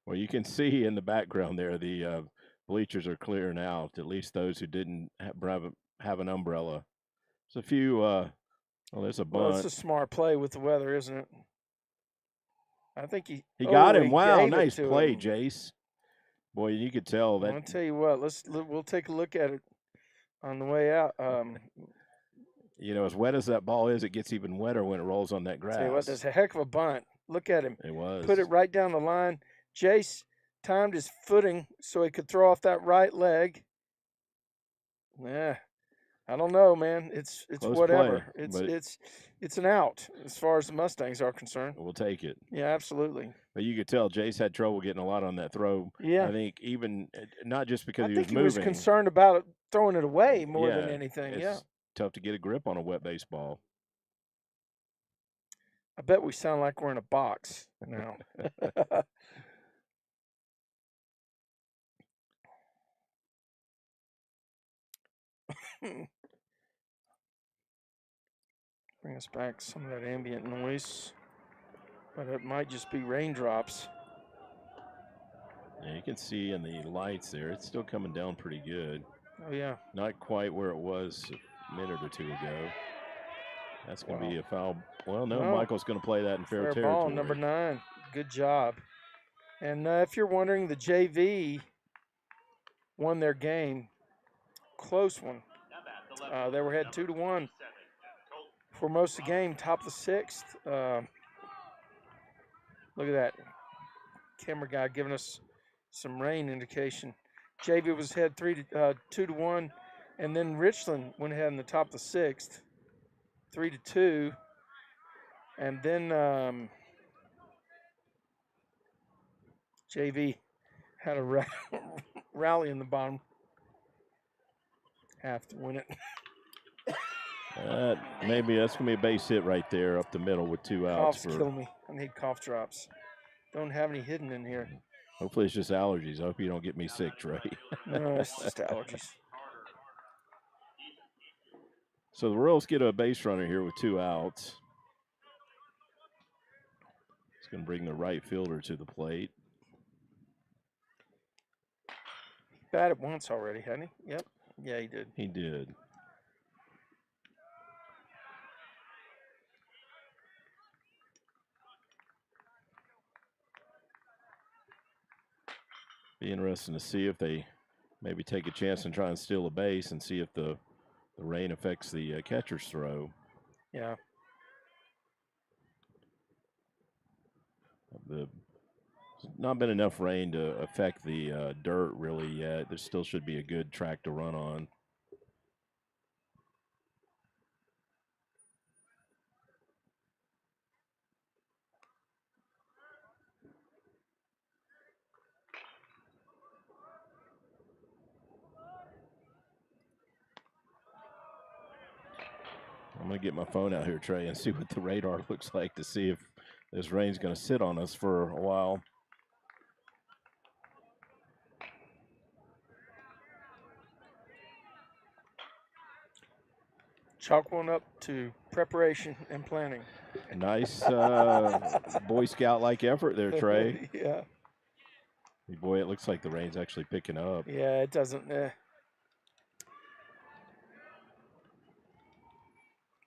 Well, you can see in the background there the bleachers are clearing out. At least those who didn't have an umbrella. There's a few. There's a bunt. Well, it's a smart play with the weather, isn't it? I think he got him. Wow, nice play, Jace. Boy, you could tell that. I'll tell you what. We'll take a look at it on the way out. As wet as that ball is, it gets even wetter when it rolls on that grass. Tell you what, that's a heck of a bunt. Look at him. It was. Put it right down the line. Jace timed his footing so he could throw off that right leg. Yeah. I don't know, man. It's close whatever. Play, it's an out as far as the Mustangs are concerned. We'll take it. Yeah, absolutely. But you could tell Jace had trouble getting a lot on that throw. Yeah. I think even not just because he was moving. He was concerned about it, throwing it away more than anything. It's tough to get a grip on a wet baseball. I bet we sound like we're in a box now. Bring us back some of that ambient noise, but it might just be raindrops. Yeah, you can see in the lights there, it's still coming down pretty good. Oh, yeah. Not quite where it was a minute or two ago. That's going to be a foul. Well, no, Michael's going to play that in fair territory. Ball, number 9. Good job. And if you're wondering, the JV won their game. Close one. They were ahead 2-1 for most of the game, top of the 6th. Look at that. Camera guy giving us some rain indication. JV was ahead 2-1, and then Richland went ahead in the top of the 6th, 3-2. And then JV had a rally in the bottom half to win it. Maybe that's going to be a base hit right there up the middle with 2 outs. Coughs kill me. I need cough drops. Don't have any hidden in here. Hopefully it's just allergies. I hope you don't get me sick, Trey. No, it's just allergies. So the Royals get a base runner here with 2 outs. It's going to bring the right fielder to the plate. Batted once already, hadn't he? Yep. Yeah, he did. He did. Be interesting to see if they maybe take a chance and try and steal a base and see if the rain affects the catcher's throw. Yeah. There's not been enough rain to affect the dirt really yet. There still should be a good track to run on. I'm going to get my phone out here, Trey, and see what the radar looks like to see if this rain's going to sit on us for a while. Chalk one up to preparation and planning. Nice Boy Scout-like effort there, Trey. Yeah. Boy, it looks like the rain's actually picking up. Yeah, it doesn't.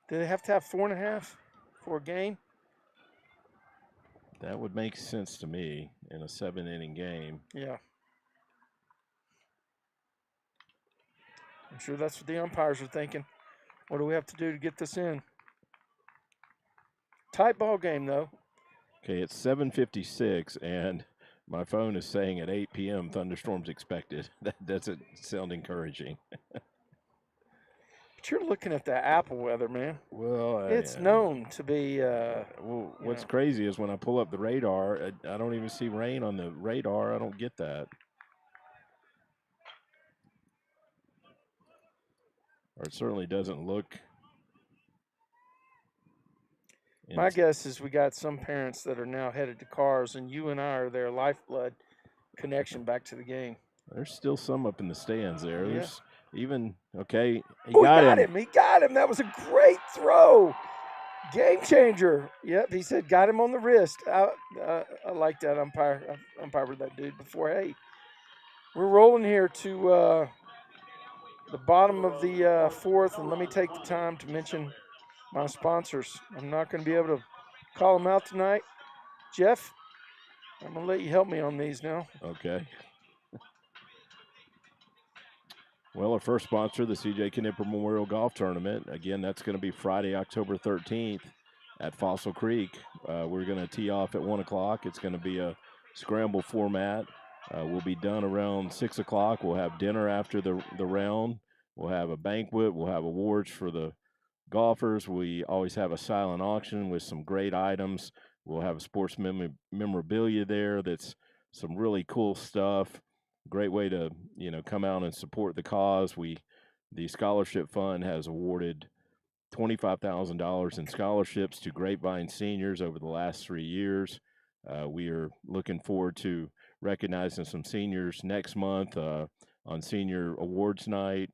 Do they have to have 4.5 for a game? That would make sense to me in a 7-inning game. Yeah. I'm sure that's what the umpires are thinking. What do we have to do to get this in? Tight ball game, though. Okay, it's 7:56, and my phone is saying at 8 p.m. thunderstorms expected. That doesn't sound encouraging. But you're looking at the Apple weather, man. Well, It's known to be. Well, what's crazy is when I pull up the radar, I don't even see rain on the radar. I don't get that. Or it certainly doesn't look. My guess is we got some parents that are now headed to cars, and you and I are their lifeblood connection back to the game. There's still some up in the stands there. Yeah. There's even, okay, He got him. He got him. That was a great throw. Game changer. Yep, he said got him on the wrist. I like that umpire. I've umpired with that dude before. Hey, we're rolling here to the bottom of the fourth, and let me take the time to mention my sponsors. I'm not going to be able to call them out tonight. Jeff, I'm going to let you help me on these now. Okay. Well, our first sponsor, the C.J. Knipper Memorial Golf Tournament. Again, that's going to be Friday, October 13th at Fossil Creek. We're going to tee off at 1 o'clock. It's going to be a scramble format. We'll be done around 6 o'clock. We'll have dinner after the round. We'll have a banquet. We'll have awards for the golfers. We always have a silent auction with some great items. We'll have a sports memorabilia there that's some really cool stuff. Great way to, come out and support the cause. The scholarship fund has awarded $25,000 in scholarships to Grapevine seniors over the last 3 years. We are looking forward to recognizing some seniors next month on Senior Awards Night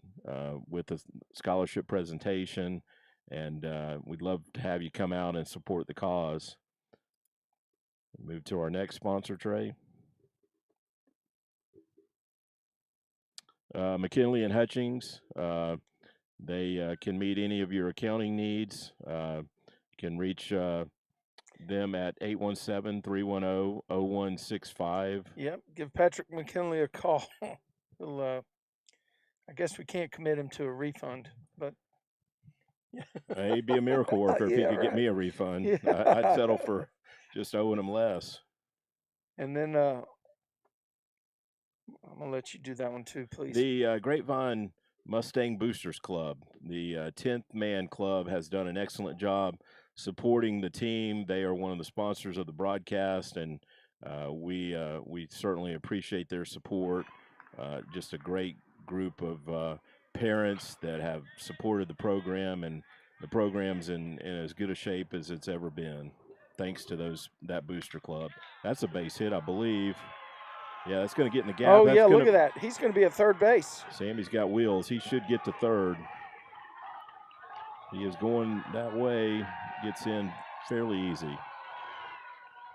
with a scholarship presentation, and we'd love to have you come out and support the cause. Move to our next sponsor, Trey. McKinley and Hutchings, they can meet any of your accounting needs. You can reach them at 817-310-0165. Yep, give Patrick McKinley a call. I guess we can't commit him to a refund, but He'd be a miracle worker if he could get me a refund. Yeah. I'd settle for just owing him less. And then I'm going to let you do that one too, please. The Grapevine Mustang Boosters Club, the 10th Man Club, has done an excellent job supporting the team. They are one of the sponsors of the broadcast, and we certainly appreciate their support. Just a great group of parents that have supported the program, and the program's in as good a shape as it's ever been, thanks to that booster club. That's a base hit, I believe. Yeah, that's going to get in the gap. Oh, That's yeah, look gonna, at that. He's going to be at third base. Sammy's got wheels. He should get to third. He is going that way. Gets in fairly easy.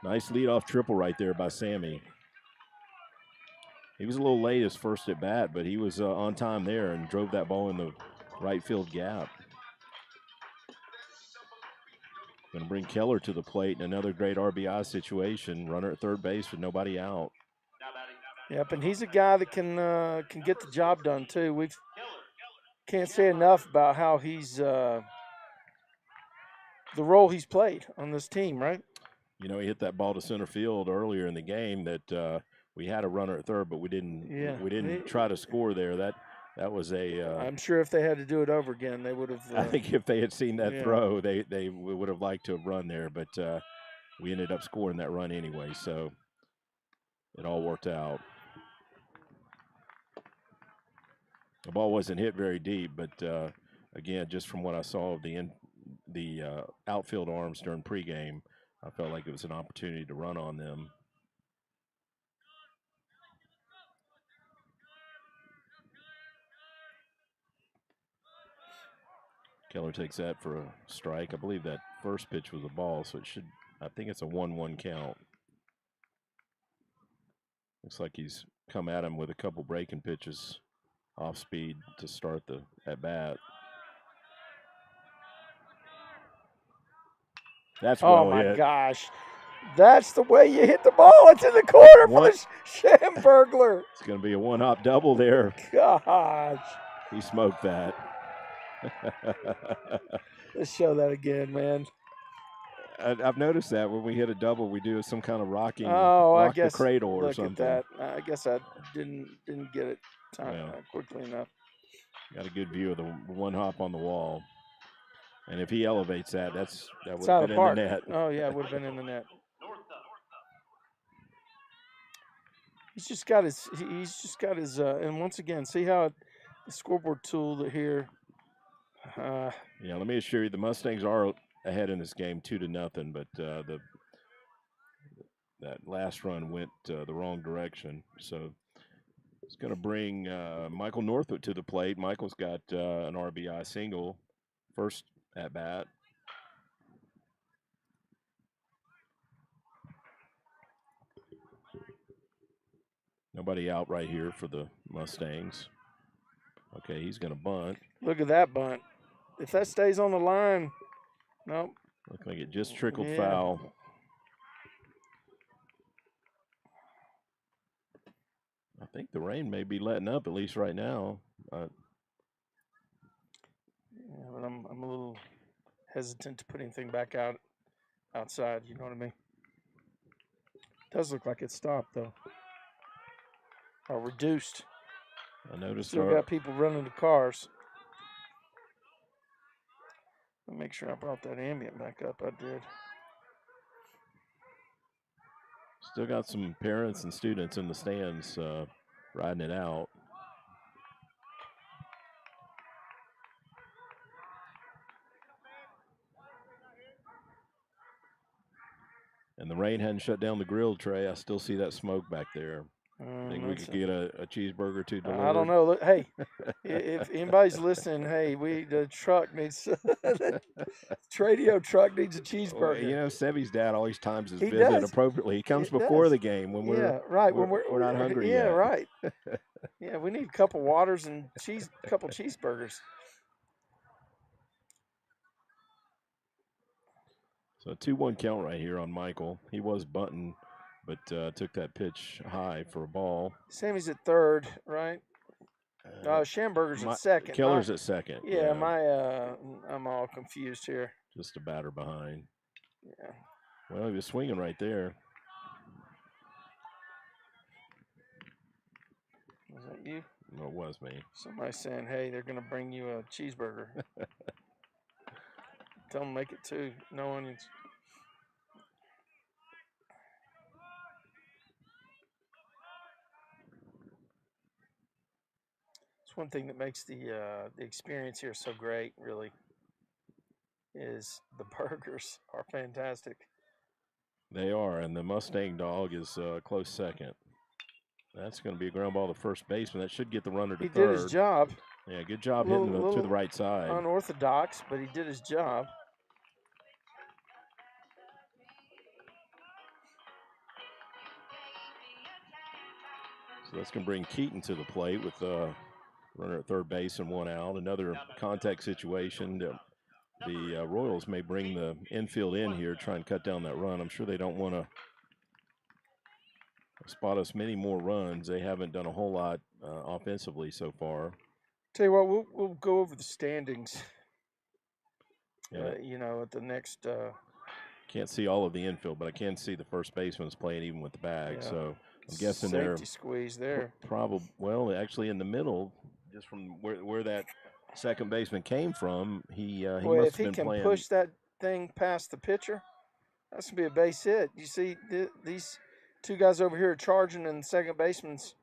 Nice leadoff triple right there by Sammy. He was a little late his first at bat, but he was on time there and drove that ball in the right field gap. Going to bring Keller to the plate in another great RBI situation. Runner at third base with nobody out. Yep, and he's a guy that can get the job done too. We can't say enough about how he's the role he's played on this team, right? You know, he hit that ball to center field earlier in the game that we had a runner at third, but we didn't try to score there. That was a. I'm sure if they had to do it over again, they would have. I think if they had seen that throw, they would have liked to have run there, but we ended up scoring that run anyway, so it all worked out. The ball wasn't hit very deep, but again, just from what I saw of the outfield arms during pregame, I felt like it was an opportunity to run on them. Keller takes that for a strike. I believe that first pitch was a ball, so I think it's a 1-1 count. Looks like he's come at him with a couple breaking pitches off speed to start the at bat. That's well hit. Oh my gosh. That's the way you hit the ball. It's in the corner for the Schambergler. It's going to be a one-hop double there. Gosh. He smoked that. Let's show that again, man. I've noticed that when we hit a double, we do some kind of rock I guess, the cradle or look something. At that. I guess I didn't get it quickly enough. Got a good view of the one hop on the wall. And if he elevates that, that would have been in the net. Oh, yeah, it would have been in the net. He's just got his, and once again, see how the scoreboard tool here. Yeah, let me assure you, the Mustangs are ahead in this game 2-0, but that last run went the wrong direction. So it's going to bring Michael Northwood to the plate. Michael's got an RBI single, first at bat. Nobody out right here for the Mustangs. Okay, he's going to bunt. Look at that bunt. If that stays on the line, nope. Looks like it just trickled foul. I think the rain may be letting up, at least right now. Yeah, but I'm a little hesitant to put anything back outside. You know what I mean? It does look like it stopped though, or reduced. I noticed. Still got people running to cars. Let me make sure I brought that ambient back up. I did. Still got some parents and students in the stands riding it out. And the rain hadn't shut down the grill tray. I still see that smoke back there. I think we could get a cheeseburger too delivered. I don't know. Look, hey, if anybody's listening, hey, the truck needs the Tradio truck needs a cheeseburger. Well, you know, Sebby's dad always times his visit appropriately. He comes before the game when we're not hungry yet. Yeah, right. Yeah, we need a couple waters and a couple cheeseburgers. So a 2-1 count right here on Michael. He was bunting, but took that pitch high for a ball. Sammy's at third, right? Schamberger's at second. Keller's at second. Yeah, I'm all confused here. Just a batter behind. Yeah. Well, he was swinging right there. Was that you? No, it was me. Somebody saying, hey, they're going to bring you a cheeseburger. tell them make it 2. No onions. It's one thing that makes the experience here so great, really, is the burgers are fantastic. They are, and the Mustang dog is close second. That's going to be a ground ball to first baseman. That should get the runner to He third. did his job. Yeah, good job hitting to the right side. Unorthodox, but he did his job. So that's going to bring Keaton to the plate with runner at third base and 1 out. Another contact situation. The Royals may bring the infield in here, try and cut down that run. I'm sure they don't want to spot us many more runs. They haven't done a whole lot offensively so far. Tell you what, we'll go over the standings. Yeah. At the next. Can't see all of the infield, but I can see the first baseman's playing even with the bag. Yeah. So I'm guessing safety squeeze there. Well, actually in the middle, just from where that second baseman came from, he must have been playing. If he can push that thing past the pitcher, that's gonna be a base hit. You see, these 2 guys over here are charging, and the second baseman's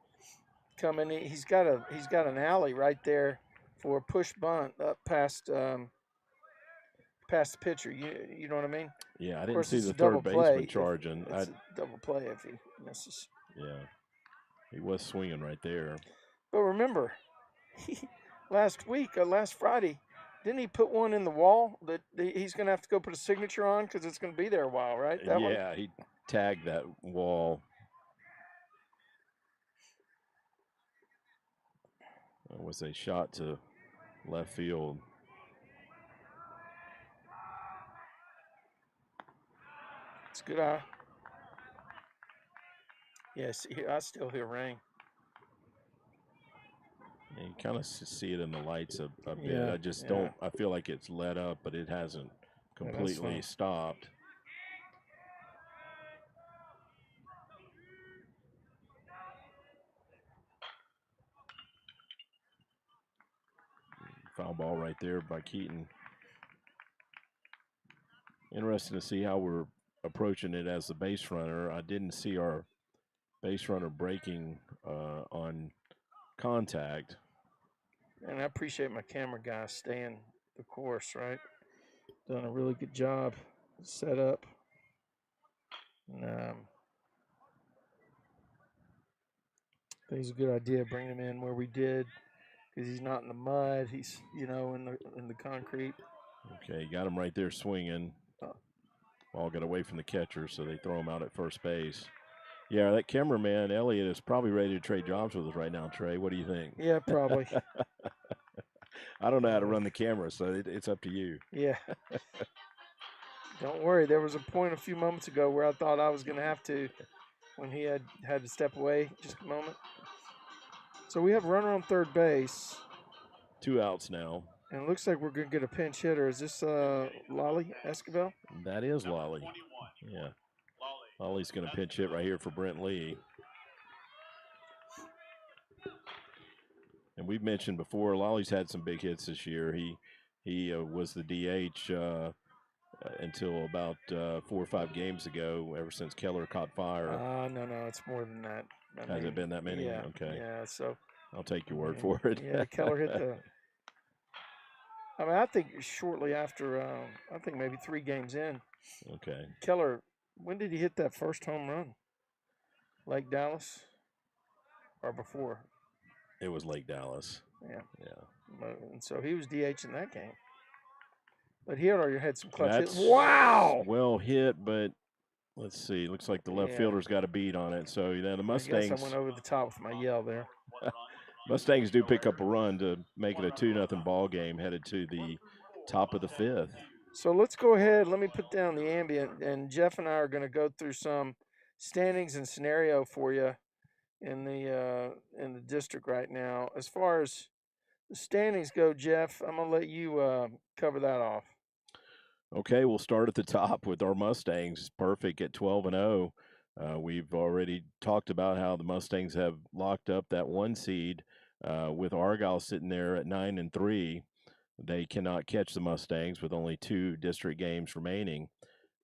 coming. He's got an alley right there for a push bunt up past the pitcher. You know what I mean? Yeah, I didn't see the third baseman charging. It's a double play if he misses. Yeah, he was swinging right there. But remember, last Friday, didn't he put one in the wall that he's going to have to go put a signature on because it's going to be there a while, right? He tagged that wall. It was a shot to left field. It's a good eye. Yes, I still hear rain. Yeah, you kind of see it in the lights a bit. I just don't. I feel like it's let up, but it hasn't completely stopped. Foul ball right there by Keaton. Interesting to see how we're approaching it as the base runner. I didn't see our base runner breaking on contact. And I appreciate my camera guy staying the course, right? Done a really good job set up. And, I think it's a good idea bringing him in where we did, because he's not in the mud. He's in the concrete. Okay, got him right there swinging. Ball got away from the catcher, so they throw him out at first base. Yeah, that cameraman, Elliot, is probably ready to trade jobs with us right now, Trey. What do you think? Yeah, probably. I don't know how to run the camera, so it's up to you. Yeah. Don't worry. There was a point a few moments ago where I thought I was going to have to, when he had to step away just a moment. So we have a runner on third base. 2 outs now. And it looks like we're going to get a pinch hitter. Is this Lolly Escobar? That is Lolly. Yeah. Lolly's going to pinch hit right here for Brent Lee. And we've mentioned before, Lolly's had some big hits this year. He was the DH until about 4 or 5 games ago, ever since Keller caught fire. No, it's more than that. Has it been that many? Yeah. Okay. Yeah, so. I'll take your word for it. Yeah, Keller hit the. I think shortly after, I think maybe 3 games in. Okay. Keller, when did he hit that first home run? Lake Dallas? Or before? It was Lake Dallas. Yeah. Yeah. And so he was DH in that game. But he already had some clutch hits. Wow! Well hit, but let's see. Looks like the left fielder's got a beat on it. So the Mustangs. I went over the top with my yell there. Mustangs do pick up a run to make it a 2-0 ball game headed to the top of the 5th. So let's go ahead. Let me put down the ambient, and Jeff and I are going to go through some standings and scenario for you in the district right now. As far as the standings go, Jeff, I'm going to let you cover that off. Okay, we'll start at the top with our Mustangs, perfect at 12-0. We've already talked about how the Mustangs have locked up that 1 seed with Argyle sitting there at 9-3. they cannot catch the Mustangs with only 2 district games remaining.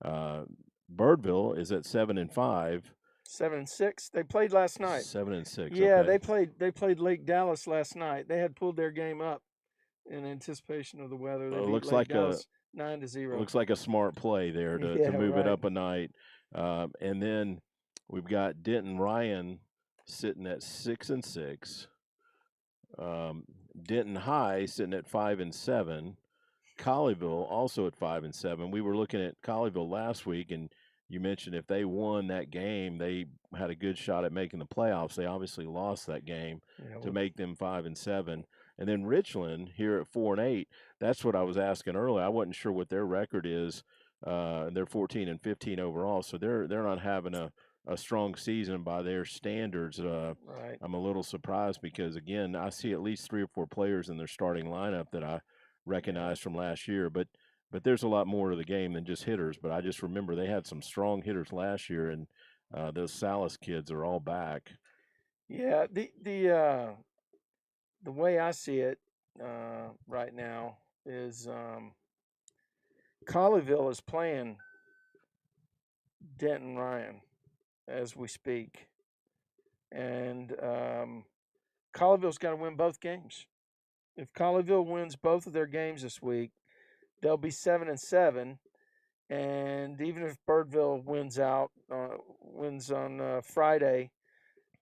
Birdville is at 7-5. 7-6. They played last night. 7-6. Yeah, Okay. they played Lake Dallas last night. They had pulled their game up in anticipation of the weather. They beat looks Lake like Dallas 9-0. looks like a smart play there to Yeah, move it right. up a night. And then we've got Denton Ryan sitting at 6-6. Denton High sitting at 5-7. Colleyville also at 5-7. We were looking at Colleyville last week, and you mentioned if they won that game, they had a good shot at making the playoffs. They obviously lost that game to make them 5-7. And then Richland here at 4-8. That's what I was asking earlier. I wasn't sure what their record is. They're 14-15 overall, so they're not having a strong season by their standards. Right. I'm a little surprised because again, I see at least 3 or 4 players in their starting lineup that I recognized from last year, but there's a lot more to the game than just hitters. But I just remember they had some strong hitters last year, and those Salas kids are all back. Yeah, the way I see it right now is Colleyville is playing Denton Ryan as we speak, and Colleyville's got to win both games. If Colleyville wins both of their games this week, they'll be 7-7. And even if Birdville wins on Friday,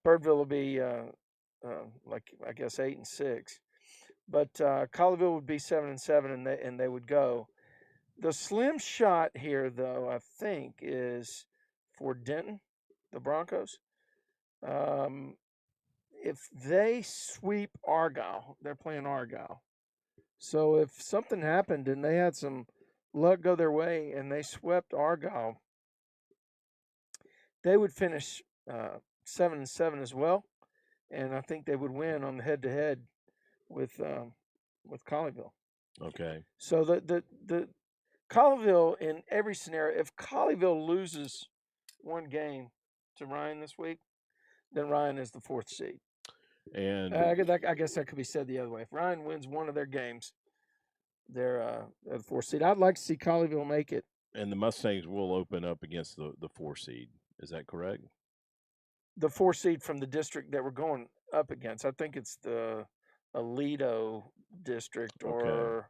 Birdville will be like I guess 8-6. But Colleyville would be 7-7, and they would go. The slim shot here, though, I think, is for Denton, the Broncos. If they sweep Argyle, they're playing Argyle. So if something happened and they had some luck go their way and they swept Argyle, they would finish 7-7 as well, and I think they would win on the head-to-head with Colleyville. Okay. So the Colleyville in every scenario, if Colleyville loses one game to Ryan this week, then Ryan is the 4th seed. And I guess that could be said the other way. If Ryan wins one of their games, they're the 4th seed. I'd like to see Colleyville make it. And the Mustangs will open up against the 4 seed. Is that correct? The 4 seed from the district that we're going up against. I think it's the Aledo district, or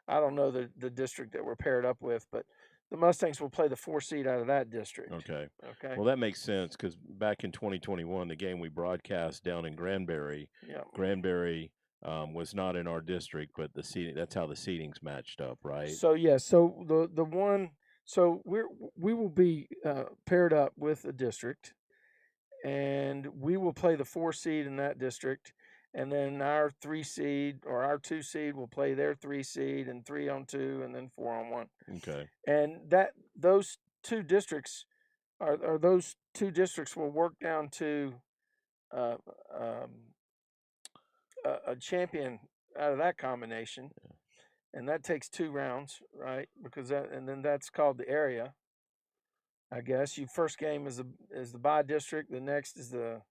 I don't know the district that we're paired up with, but the Mustangs will play the 4 seed out of that district. Okay. Okay. Well, that makes sense because back in 2021, the game we broadcast down in Granbury, Granbury was not in our district, but the seating, that's how the seedings matched up, right? So yeah, so the one, so we will be paired up with a district, and we will play the 4 seed in that district, and then our 3 seed or our 2 seed will play their 3 seed, and 3-on-2, and then 4-on-1. Okay. And those 2 districts are those 2 districts will work down to a champion out of that combination, and that takes 2 rounds, right? Because and then that's called the area. I guess your first game is the by district, the next is the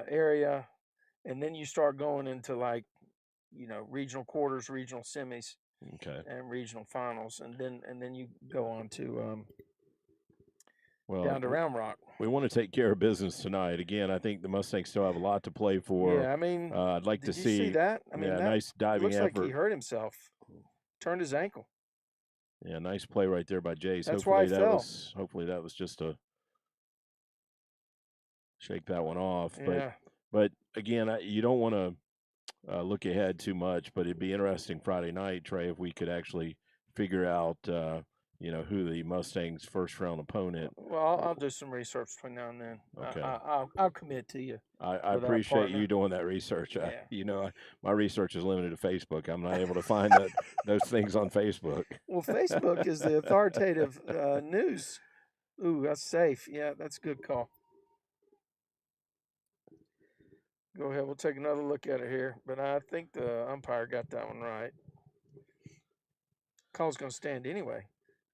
area, and then you start going into regional quarters, regional semis, and regional finals, and then you go on to down to Round Rock. We want to take care of business tonight. Again, I think the Mustangs still have a lot to play for. Yeah, I mean, I'd like to see that. I mean, that nice diving looks effort. like he hurt himself, turned his ankle. Yeah, nice play right there by Jace. That's why he fell. Hopefully that was just a shake that one off. Yeah. But again, you don't want to look ahead too much, but it'd be interesting Friday night, Trey, if we could actually figure out who the Mustangs' first round opponent. Well, I'll do some research between now and then. Okay. I'll commit to you. I appreciate you doing that research. Yeah. My research is limited to Facebook. I'm not able to find those things on Facebook. Well, Facebook is the authoritative news. Ooh, that's safe. Yeah, that's a good call. Go ahead. We'll take another look at it here. But I think the umpire got that one right. Call's going to stand anyway.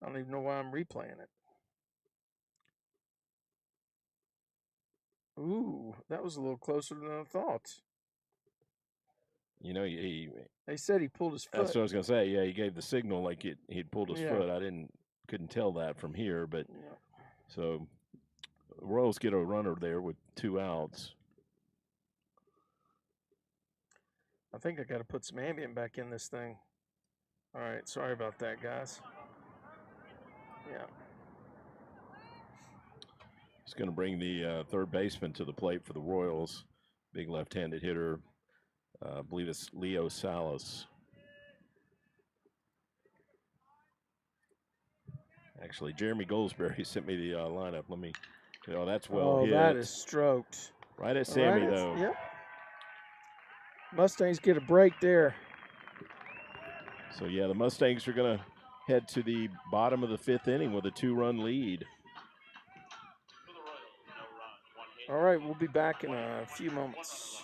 I don't even know why I'm replaying it. Ooh, that was a little closer than I thought. You know, he They said he pulled his foot. that's what I was gonna say. Yeah, he gave the signal like he'd pulled his Yeah. foot. I couldn't tell that from here, but Yeah. so Royals get a runner there with 2 outs. I think I got to put some ambient back in this thing. All right, sorry about that, guys. Yeah. He's going to bring the third baseman to the plate for the Royals. Big left-handed hitter. I believe it's Leo Salas. Actually, Jeremy Goldsberry sent me the lineup. Let me. Oh, that's well hit. That is stroked. Right at Sammy, though. Yep. Mustangs get a break there. So, yeah, the Mustangs are going to head to the bottom of the 5th inning with a 2-run lead. All right, we'll be back in a few moments.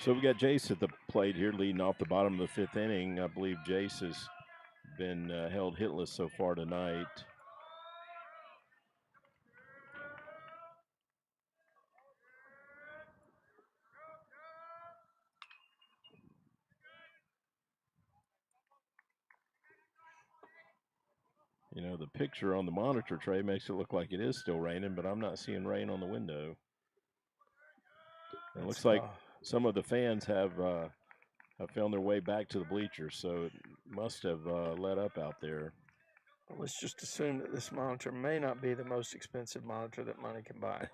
So we got Jace at the plate here, leading off the bottom of the 5th inning. I believe Jace has been held hitless so far tonight. You know, the picture on the monitor tray makes it look like it is still raining, but I'm not seeing rain on the window. It looks like some of the fans have found their way back to the bleachers, so it must have let up out there. Well, let's just assume that this monitor may not be the most expensive monitor that money can buy.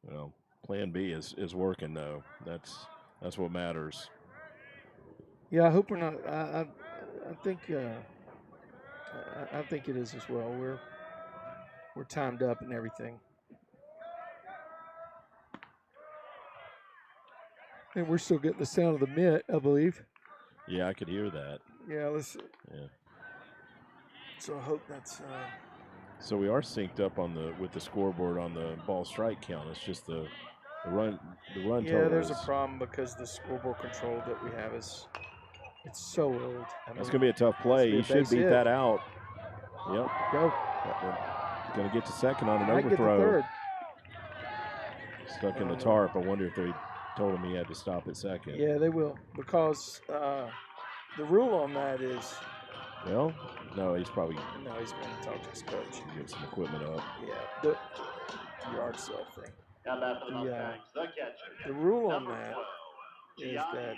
Well, Plan B is working though. That's what matters. Yeah, I hope we're not. I think I think it is as well. We're timed up and everything. And we're still getting the sound of the mitt, I believe. Yeah, I could hear that. Yeah, let's. Yeah. So I hope that's. So we are synced up with the scoreboard on the ball strike count. It's just the run total. Yeah, there's a problem because the scoreboard control that we have it's so old. That's gonna be a tough play. He should beat that out. Yep. Go. Going to get to second on an Might overthrow. Get the third. Stuck in the tarp. I wonder if they told him he had to stop at second. Yeah, they will, because the rule on that is. Well, no, he's probably. No, he's going to talk to his coach. Get some equipment up. Yeah, the yard sale thing. The rule on that is that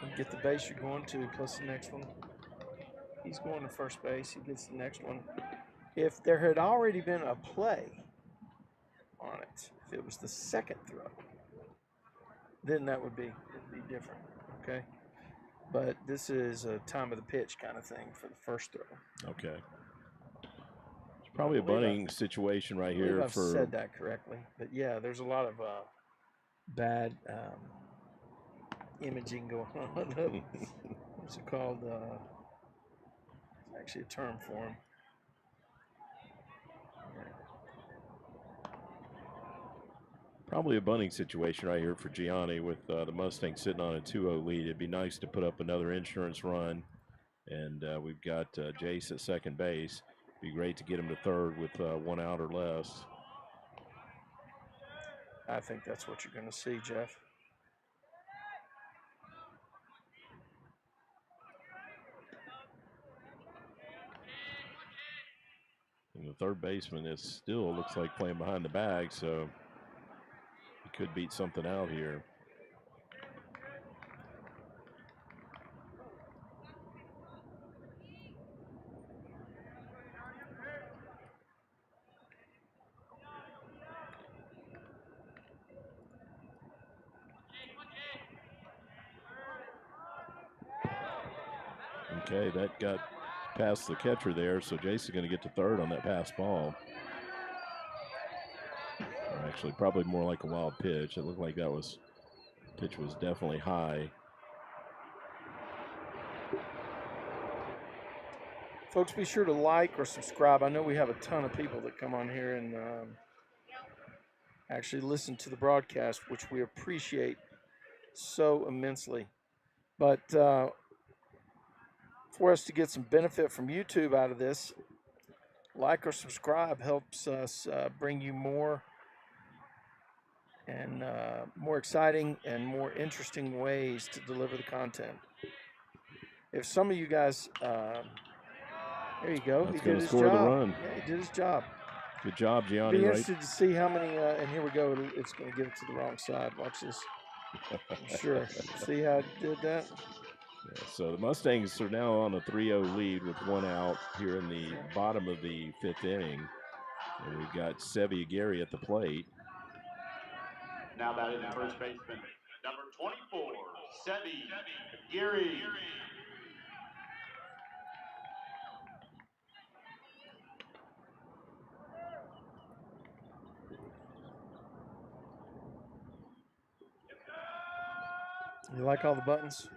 you get the base you're going to plus the next one. He's going to first base. He gets the next one. If there had already been a play on it, if it was the second throw, then that would be different. Okay. But this is a time of the pitch kind of thing for the first throw. Okay. It's probably a bunting situation right here. I've said that correctly. But yeah, there's a lot of bad imaging going on. What's it called? It's actually a term for them. Probably a bunting situation right here for Gianni with the Mustangs sitting on a 2-0 lead. It'd be nice to put up another insurance run. And we've got Jace at second base. Be great to get him to third with 1 out or less. I think that's what you're going to see, Jeff. And the third baseman is still looks like playing behind the bag, so he could beat something out here. Okay, that got past the catcher there, so Jason's going to get to third on that pass ball. Or actually, probably more like a wild pitch. It looked like that pitch was definitely high. Folks, be sure to like or subscribe. I know we have a ton of people that come on here and actually listen to the broadcast, which we appreciate so immensely. But for us to get some benefit from YouTube out of this, like or subscribe helps us bring you more and more exciting and more interesting ways to deliver the content. If some of you guys, there you go. That's He gonna did his score the job. run. Yeah, he did his job. Good job, Gianni. Be Right? interested to see how many, and here we go. It's going to give it to the wrong side. Watch this. I'm sure. See how it did that? Yeah, so the Mustangs are now on a 3-0 lead with 1 out here in the bottom of the 5th inning. And we've got Sevi Aguirre at the plate. Now batting the first baseman, number 24, Sevi Aguirre. You like all the buttons?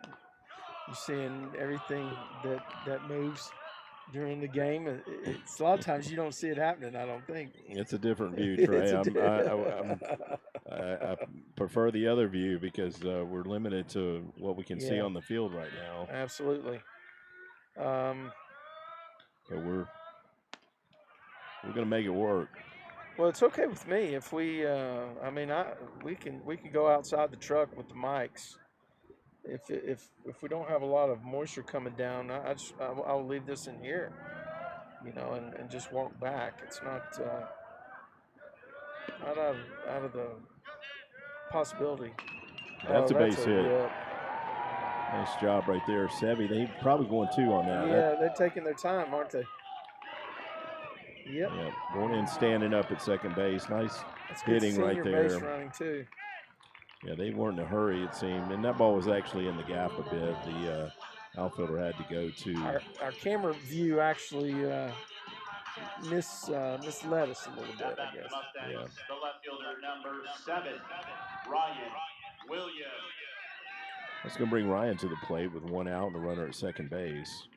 You're seeing everything that moves during the game. It's a lot of times you don't see it happening. I don't think It's a different view, Trey. I prefer the other view because we're limited to what we can see on the field right now. Absolutely. But we're gonna make it work. Well, it's okay with me if we. We can go outside the truck with the mics. If we don't have a lot of moisture coming down, I'll leave this in here, and just walk back. It's not out of the possibility. That's a base hit. Rip. Nice job right there, Sevi. They probably going 2 on that. Yeah, they're taking their time, aren't they? Yep. Yeah, going in, standing up at second base. Nice hitting right there. Base running too. Yeah, they weren't in a hurry, it seemed. And that ball was actually in the gap a bit. The outfielder had to go to. Our camera view actually misled us a little bit, I guess. Yeah. The left fielder, number 7, Ryan Williams. That's going to bring Ryan to the plate with 1 out and a runner at second base.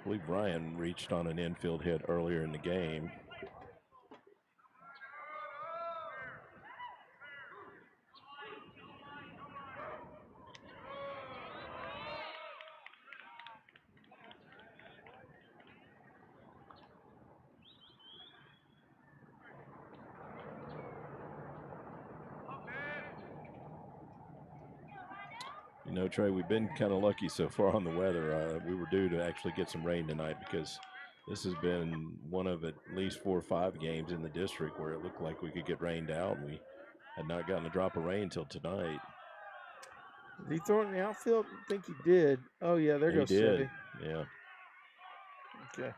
I believe Ryan reached on an infield hit earlier in the game. You know, Trey, we've been kind of lucky so far on the weather. We were due to actually get some rain tonight because this has been one of at least 4 or 5 games in the district where it looked like we could get rained out, and we had not gotten a drop of rain until tonight. Did he throw it in the outfield? I think he did. Oh, yeah, there goes Sevi. Yeah. Okay.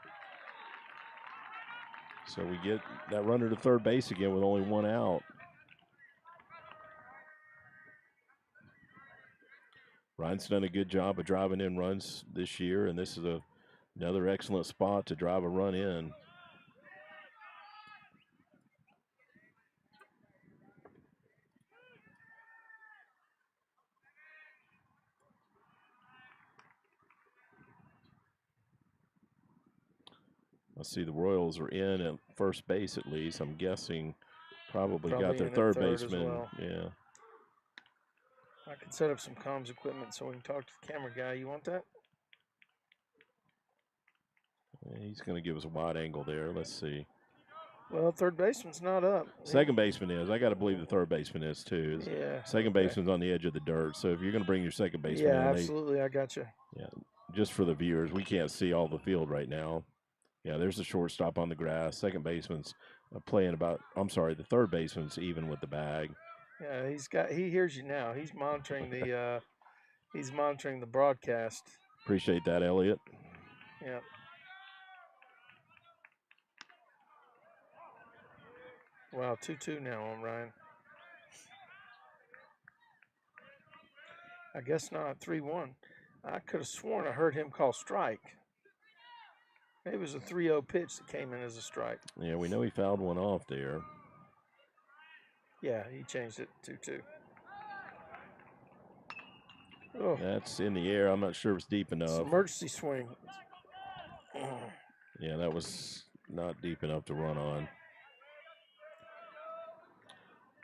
So we get that runner to third base again with only 1 out. Ryan's done a good job of driving in runs this year, and this is another excellent spot to drive a run in. Let's see, the Royals are in at first base at least. I'm guessing probably got Probably their in at third third as baseman. well. Yeah. I can set up some comms equipment so we can talk to the camera guy. You want that? He's going to give us a wide angle there. Let's see. Well, third baseman's not up. Second baseman is. I got to believe the third baseman is too. Yeah. Second okay. baseman's on the edge of the dirt. So if you're going to bring your second baseman Yeah, in, absolutely. I got you. yeah, just for the viewers, we can't see all the field right now. Yeah, there's the shortstop on the grass. Second baseman's playing about. I'm sorry, the third baseman's even with the bag. Yeah, he hears you now. He's monitoring the broadcast. Appreciate that, Elliot. Yeah. Wow, 2-2 now on Ryan. I guess not. 3-1. I could have sworn I heard him call strike. Maybe it was a 3-0 pitch that came in as a strike. Yeah, we know he fouled one off there. Yeah, he changed it 2-2. Oh, That's in the air. I'm not sure if it's deep it's enough. an emergency swing. Yeah, that was not deep enough to run on.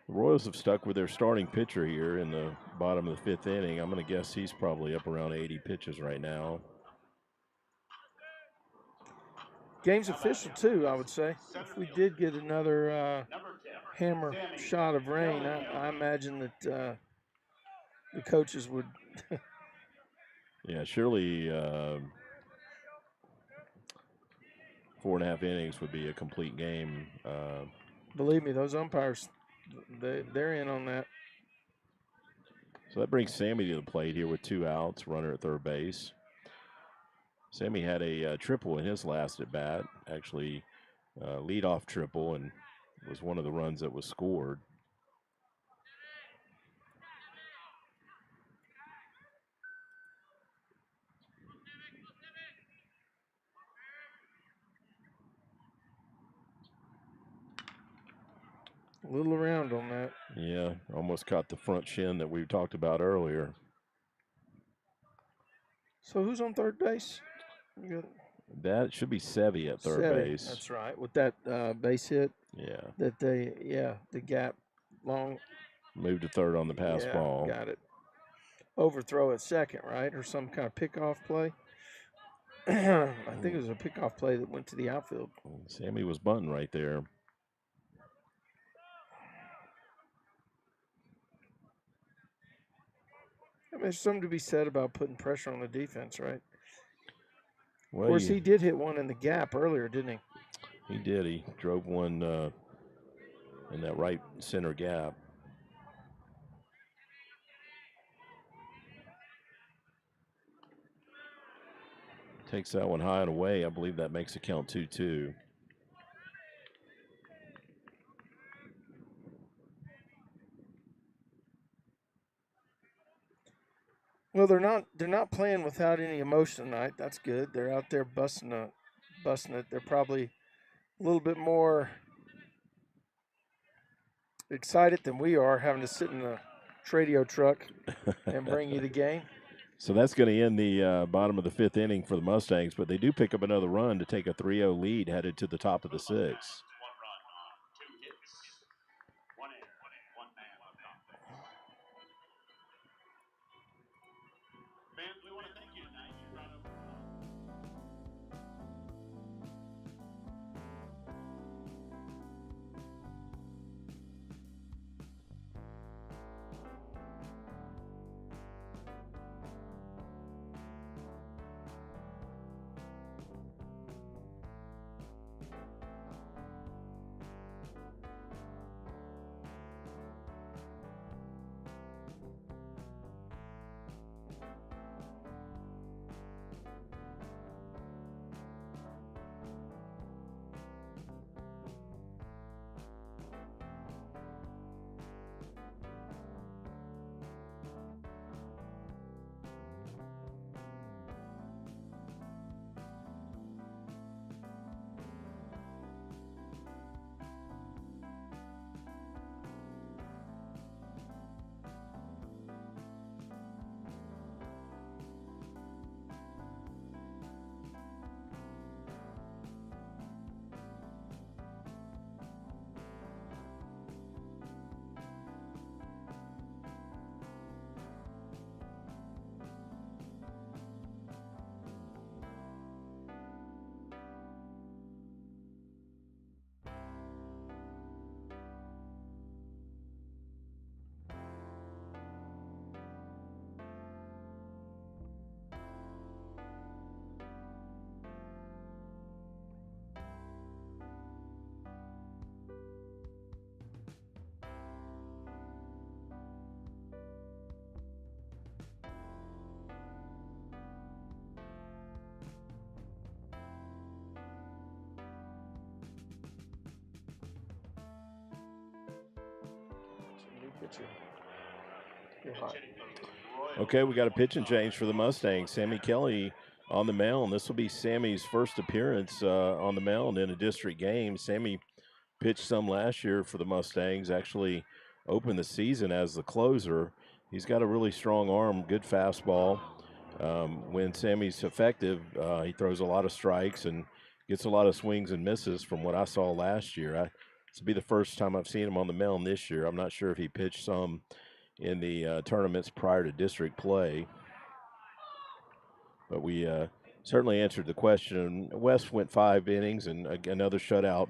The Royals have stuck with their starting pitcher here in the bottom of the fifth inning. I'm going to guess he's probably up around 80 pitches right now. Game's official, too, I would say. If we did get another hammer shot of rain, I imagine that the coaches would. Yeah, surely 4.5 innings would be a complete game. Believe me, those umpires, they're in on that. So that brings Sammy to the plate here with 2 outs, runner at third base. Sammy had a triple in his last at bat, actually leadoff triple, and was one of the runs that was scored. A little around on that. Yeah, almost caught the front shin that we talked about earlier. So who's on third base? That should be Sevy at third base. That's right. With that base hit. Yeah. That the gap long. Moved to third on the pass ball. Got it. Overthrow at second, right? Or some kind of pickoff play. I think it was a pickoff play that went to the outfield. Sammy was bunting right there. I mean, there's something to be said about putting pressure on the defense, right? Well, of course, he did hit one in the gap earlier, didn't he? He did. He drove one in that right center gap. Takes that one high and away. I believe that makes it count 2-2. Well, they're not playing without any emotion tonight. That's good. They're out there busting it. They're probably a little bit more excited than we are, having to sit in the Tradio truck and bring you the game. So that's going to end the bottom of the fifth inning for the Mustangs, but they do pick up another run to take a 3-0 lead headed to the top of the sixth. Get you. You're hot. Okay, we got a pitching change for the Mustangs. Sammy Kelly on the mound. This will be Sammy's first appearance on the mound in a district game. Sammy pitched some last year for the Mustangs, actually opened the season as the closer. He's got a really strong arm, good fastball. When Sammy's effective, he throws a lot of strikes and gets a lot of swings and misses from what I saw last year. This will be the first time I've seen him on the mound this year. I'm not sure if he pitched some in the tournaments prior to district play. But we certainly answered the question. West went 5 innings and another shutout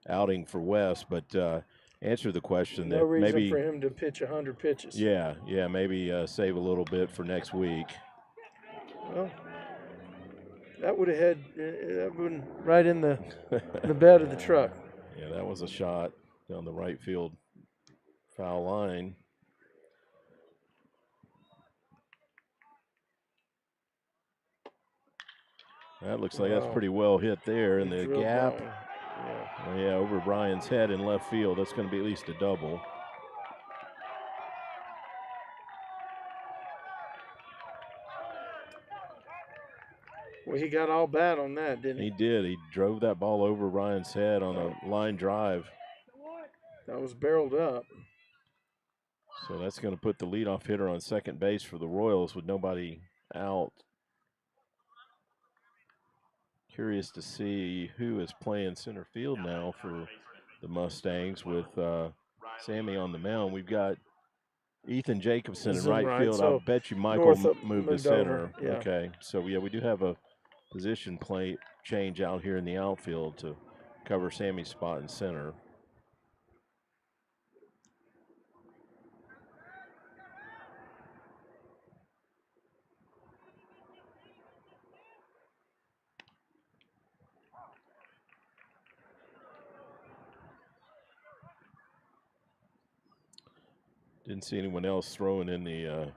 outing for West, but answered the question No that reason maybe for him to pitch 100 pitches. Yeah, maybe save a little bit for next week. Well, that would have had that been right in the bed of the truck. Yeah, that was a shot down the right field foul line. That looks like that's pretty well hit there in the gap. Yeah, over Brian's head in left field. That's going to be at least a double. Well, he got all bad on that, didn't he? He did. He drove that ball over Ryan's head on a line drive. That was barreled up. So that's going to put the leadoff hitter on second base for the Royals with nobody out. Curious to see who is playing center field now for the Mustangs with Sammy on the mound. We've got Ethan Jacobson in right field. So I'll bet you Michael moved to center. Over, yeah. Okay, so yeah, we do have a position play change out here in the outfield to cover Sammy's spot in center. Didn't see anyone else throwing in the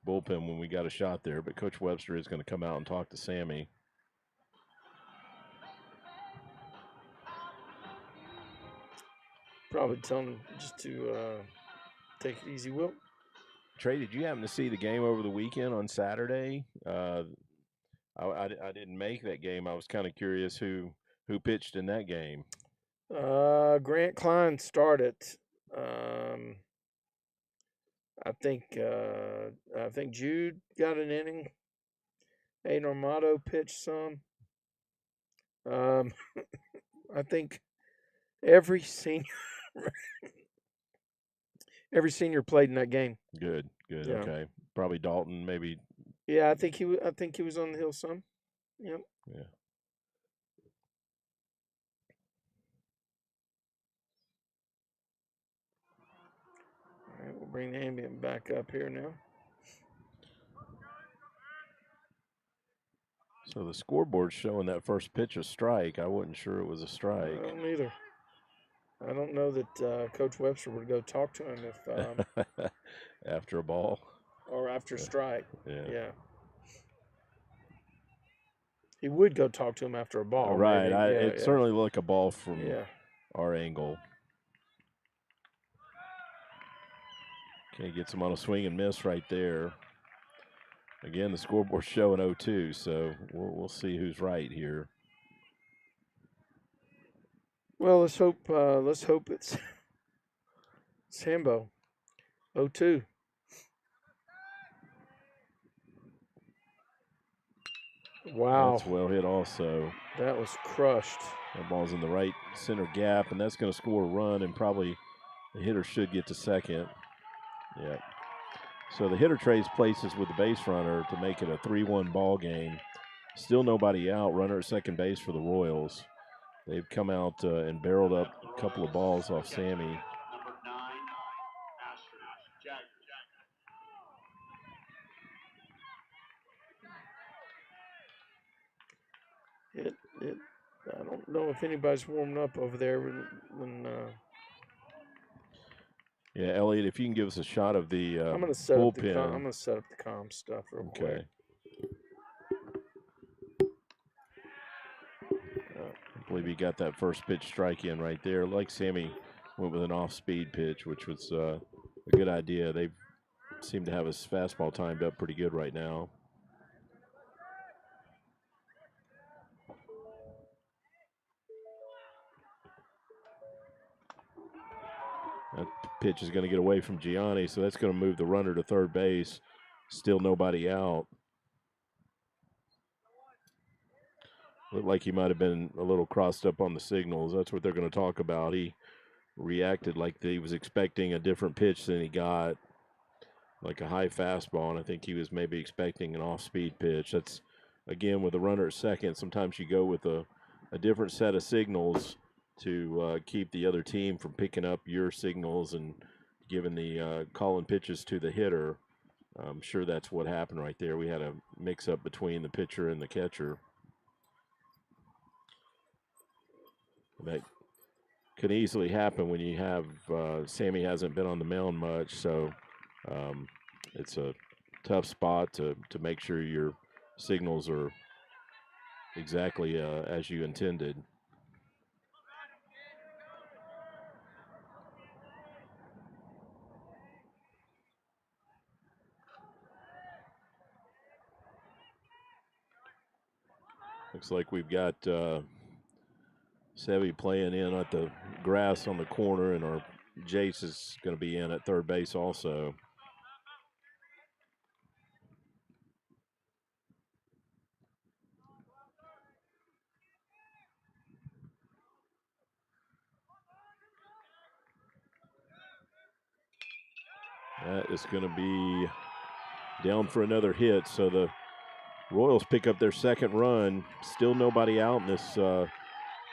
bullpen when we got a shot there, but Coach Webster is going to come out and talk to Sammy. Probably telling him just to take it easy, Will. Trey, did you happen to see the game over the weekend on Saturday? I didn't make that game. I was kind of curious who pitched in that game. Grant Klein started. I think Jude got an inning. Aiden Armato pitched some. I think every senior played in that game. Good. Yeah. Okay. Probably Dalton, maybe. Yeah, I think he was on the hill some. Yep. Yeah. All right, we'll bring the ambient back up here now. So the scoreboard's showing that first pitch a strike. I wasn't sure it was a strike. I don't either. I don't know that Coach Webster would go talk to him if after a ball or after a strike. Yeah. He would go talk to him after a ball. Right. It certainly looked like a ball from our angle. Okay, gets him on a swing and miss right there. Again, the scoreboard's showing 0-2, so we'll see who's right here. Well, let's hope it's Sambo. 0-2. Wow. That's well hit also. That was crushed. That ball's in the right center gap, and that's going to score a run, and probably the hitter should get to second. Yeah. So the hitter trades places with the base runner to make it a 3-1 ball game. Still nobody out. Runner at second base for the Royals. They've come out and barreled up a couple of balls off Sammy. Number 9, Ashford Jagger. I don't know if anybody's warming up over there when yeah, Elliot, if you can give us a shot of the I'm gonna set bullpen. I'm gonna set up the comm stuff real quick. I believe he got that first pitch strike in right there. Like Sammy went with an off-speed pitch, which was a good idea. They seem to have his fastball timed up pretty good right now. That pitch is going to get away from Gianni, so that's going to move the runner to third base. Still nobody out. Looked like he might have been a little crossed up on the signals. That's what they're going to talk about. He reacted like he was expecting a different pitch than he got, like a high fastball, and I think he was maybe expecting an off-speed pitch. That's, again, with a runner at second, sometimes you go with a different set of signals to keep the other team from picking up your signals and giving the calling pitches to the hitter. I'm sure that's what happened right there. We had a mix-up between the pitcher and the catcher. That could easily happen when you have Sammy hasn't been on the mound much, so it's a tough spot to make sure your signals are exactly as you intended. Looks like we've got Sevy playing in at the grass on the corner, and our Jace is going to be in at third base also. That is going to be down for another hit, so the Royals pick up their second run. Still nobody out in this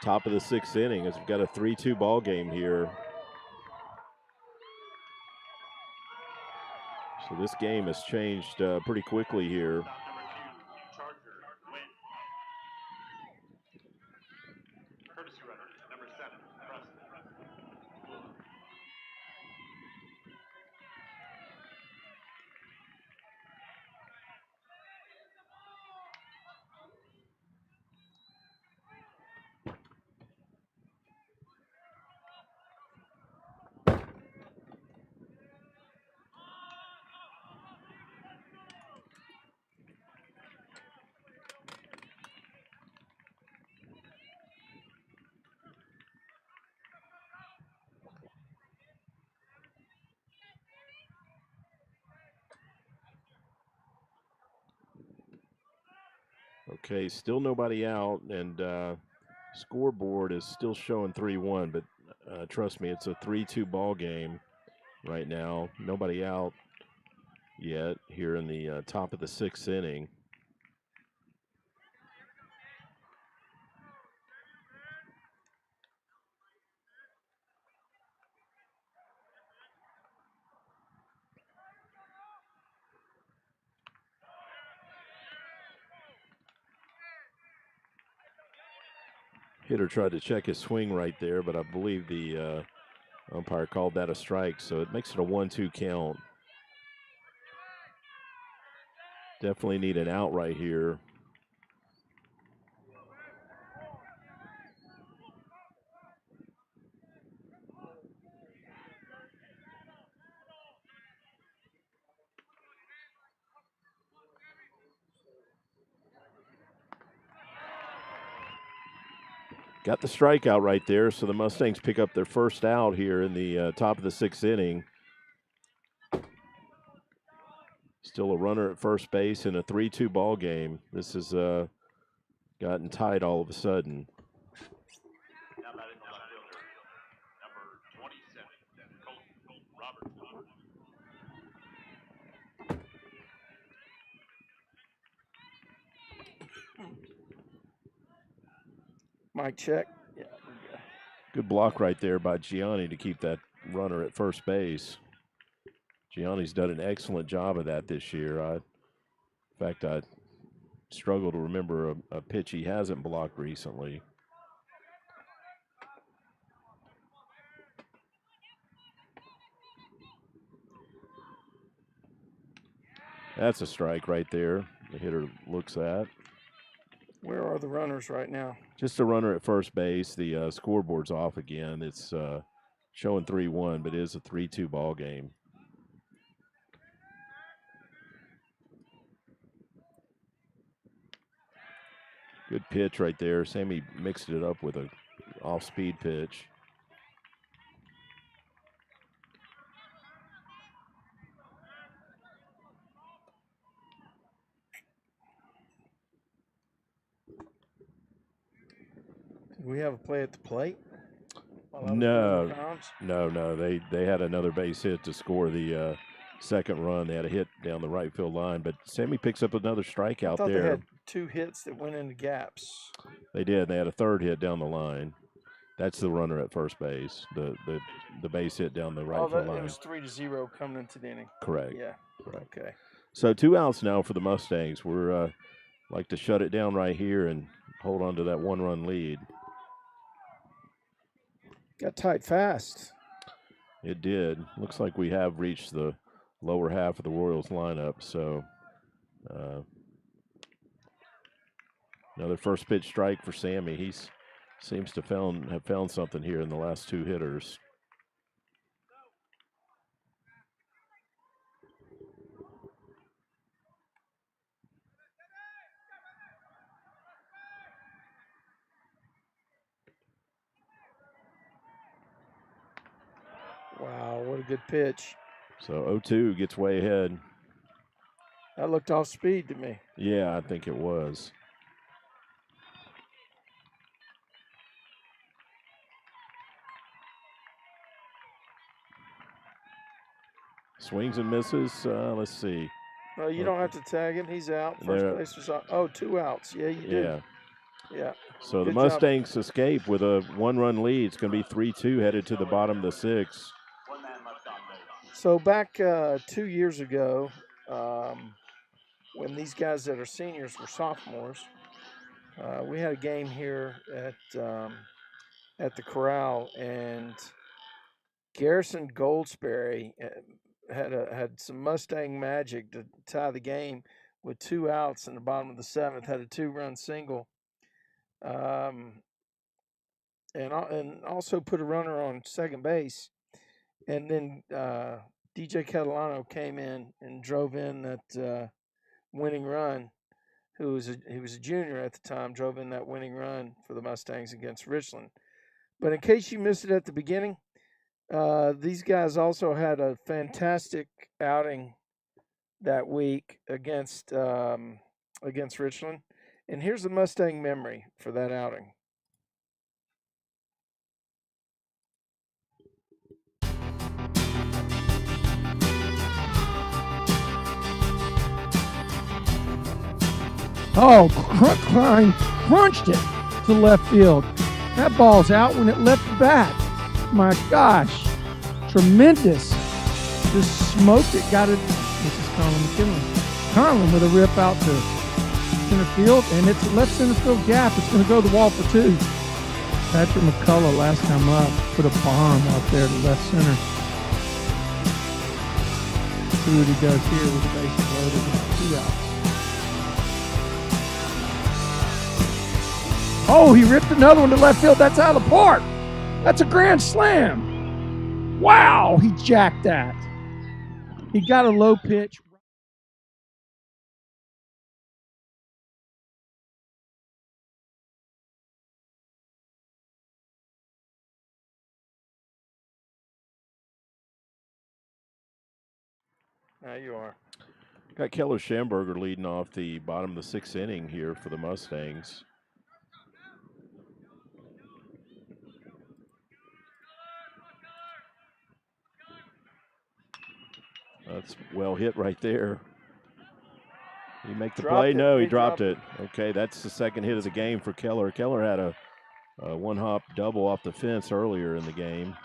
top of the sixth inning as we've got a 3-2 ball game here. So this game has changed pretty quickly here. Okay, still nobody out, and scoreboard is still showing 3-1, but trust me, it's a 3-2 ball game right now. Nobody out yet here in the top of the sixth inning. Hitter tried to check his swing right there, but I believe the umpire called that a strike, so it makes it a 1-2 count. Definitely need an out right here. Got the strikeout right there, so the Mustangs pick up their first out here in the top of the sixth inning. Still a runner at first base in a 3-2 ball game. This has gotten tight all of a sudden. Now batting the left fielder, number 27, Robert. Mic check. Yeah. Good block right there by Gianni to keep that runner at first base. Gianni's done an excellent job of that this year. In fact, I struggle to remember a pitch he hasn't blocked recently. That's a strike right there. The hitter looks at. Where are the runners right now? Just a runner at first base. The scoreboard's off again. It's showing 3-1, but it is a 3-2 ball game. Good pitch right there. Sammy mixed it up with a off-speed pitch. Did we have a play at the plate? No. They had another base hit to score the second run. They had a hit down the right field line, but Sammy picks up another strikeout I thought there. they had 2 hits that went into gaps. They did. They had a third hit down the line. That's the runner at first base. The base hit down the right field line. It was 3-0 coming into the inning. Correct. Yeah. Correct. Okay. So 2 outs now for the Mustangs. We're like to shut it down right here and hold on to that 1-run lead. Got tight fast. It did. Looks like we have reached the lower half of the Royals lineup. So another first pitch strike for Sammy. He seems to have found something here in the last 2 hitters. Wow, what a good pitch. So 0-2 gets way ahead. That looked off speed to me. Yeah, I think it was. Swings and misses. Let's see. No, you don't have to tag him. He's out. First base was out. Oh, 2 outs. Yeah, you do. Yeah. So Good the Mustangs escape with a 1-run lead. It's going to be 3-2 headed to the bottom of the 6th. So back 2 years ago, when these guys that are seniors were sophomores, we had a game here at the Corral, and Garrison Goldsberry had some Mustang magic to tie the game with 2 outs in the bottom of the 7th. Had a 2-run single, and also put a runner on second base. And then DJ Catalano came in and drove in that winning run. He was a junior at the time, drove in that winning run for the Mustangs against Richland. But in case you missed it at the beginning, these guys also had a fantastic outing that week against Richland. And here's the Mustang memory for that outing. Oh, Klein crunched it to left field. That ball's out when it left the bat. My gosh, tremendous. Just smoked it, got it. This is Conlon McKinley. Conlon with a rip out to center field, and it's a left center field gap. It's going to go to the wall for 2. Patrick McCullough last time up put a bomb out there to left center. See what he does here with the bases loaded and 2 outs. Oh, he ripped another one to left field. That's out of the park. That's a grand slam. Wow, he jacked that. He got a low pitch. Now you are. Got Keller Schamberger leading off the bottom of the 6th inning here for the Mustangs. That's well hit right there. Did he make the play? No, he dropped it. Okay, that's the second hit of the game for Keller. Keller had a 1-hop double off the fence earlier in the game.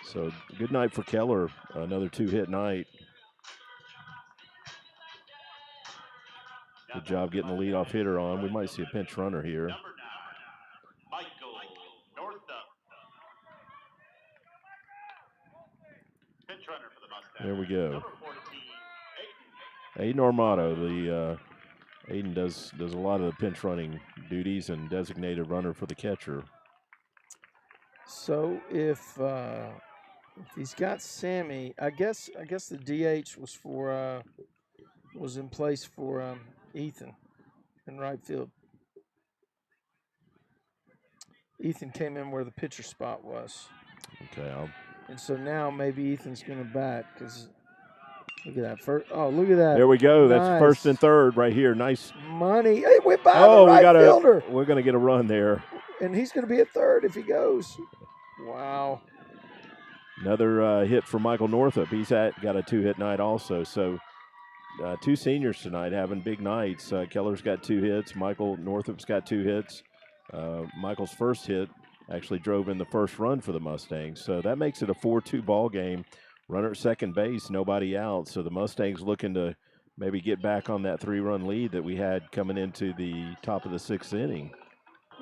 So good night for Keller. Another 2-hit night. Good job getting the leadoff hitter on. We might see a pinch runner here. There we go. Aiden Armato, Aiden does a lot of the pinch running duties and designated runner for the catcher. So if he's got Sammy, I guess the DH was in place for Ethan in right field. Ethan came in where the pitcher spot was. Okay, And so now maybe Ethan's going to bat because look at that. Look at that. there we go. Nice. That's first and third right here. Nice. Money. Hey, went by the right fielder. We're going to get a run there. And he's going to be at third if he goes. Wow. Another hit for Michael Northup. He's got a 2-hit night also. So 2 seniors tonight having big nights. Keller's got 2 hits. Michael Northup's got 2 hits. Michael's first hit actually drove in the first run for the Mustangs. So that makes it a 4-2 ball game. Runner at second base, nobody out. So the Mustangs looking to maybe get back on that 3-run lead that we had coming into the top of the 6th inning.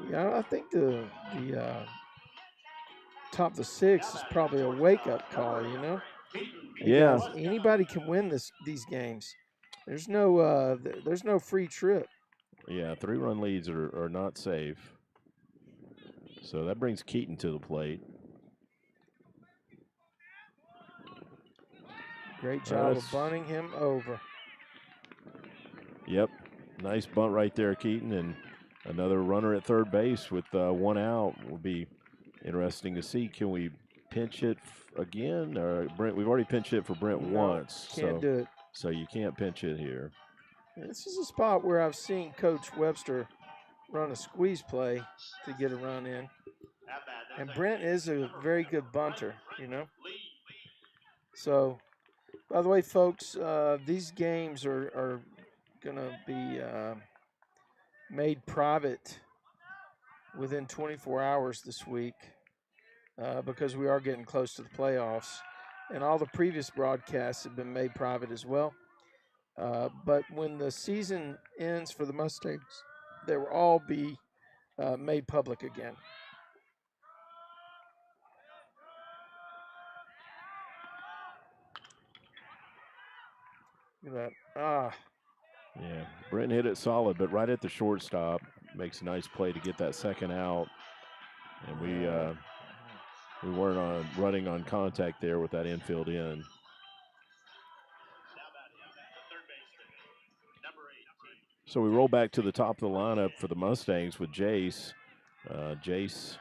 Yeah, I think the top of the 6th is probably a wake-up call, you know? Yeah. Guys, anybody can win these games. There's no free trip. Yeah, 3-run leads are not safe. So that brings Keaton to the plate. Great job of bunting him over. Yep, nice bunt right there, Keaton, and another runner at third base with 1 out. Will be interesting to see. Can we pinch it again? Or Brent, we've already pinch hit for Brent once. Can't do it. So you can't pinch it here. This is a spot where I've seen Coach Webster run a squeeze play to get a run in. And Brent is a very good bunter, you know. So, by the way, folks, these games are going to be made private within 24 hours this week because we are getting close to the playoffs. And all the previous broadcasts have been made private as well. But when the season ends for the Mustangs, they will all be made public again. Look at that. Yeah, Brent hit it solid, but right at the shortstop. Makes a nice play to get that second out. And we weren't running on contact there with that infield in. So we roll back to the top of the lineup for the Mustangs with Jace. Jace,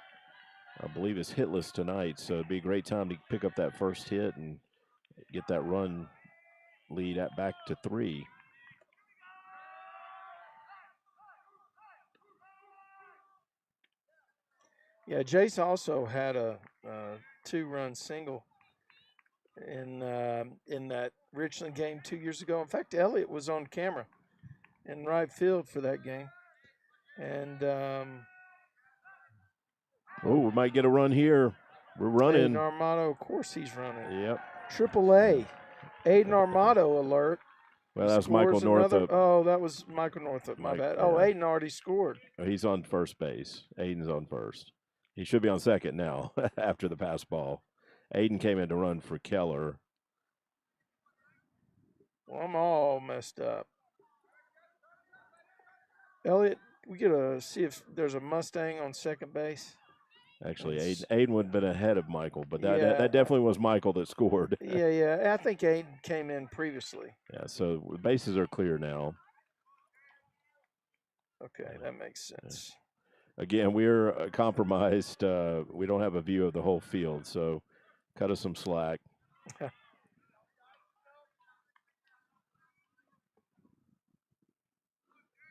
I believe, is hitless tonight, so it'd be a great time to pick up that first hit and get that run lead back to 3. Yeah, Jace also had a 2-run single in that Richland game 2 years ago. In fact, Elliott was on camera in right field for that game. And we might get a run here. We're running. Aiden Armato, of course he's running. Yep. AAA. Aiden Armato alert. Well, that was Michael Northup. That was Michael Northup. My bad. Yeah. Oh, Aiden already scored. He's on first base. Aiden's on first. He should be on second now after the pass ball. Aiden came in to run for Keller. Well, I'm all messed up. Elliot, we get to see if there's a Mustang on second base. Actually, Aiden would have been ahead of Michael, but that definitely was Michael that scored. Yeah. I think Aiden came in previously. Yeah, so the bases are clear now. Okay, that makes sense. Again, we're compromised. We don't have a view of the whole field, so cut us some slack.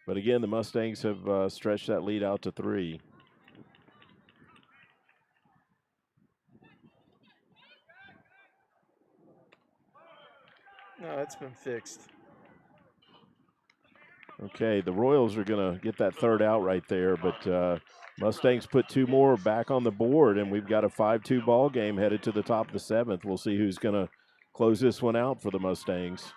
But again, the Mustangs have stretched that lead out to 3. No, it's been fixed. Okay, the Royals are going to get that third out right there, but Mustangs put 2 more back on the board, and we've got a 5-2 ball game headed to the top of the 7th. We'll see who's going to close this one out for the Mustangs.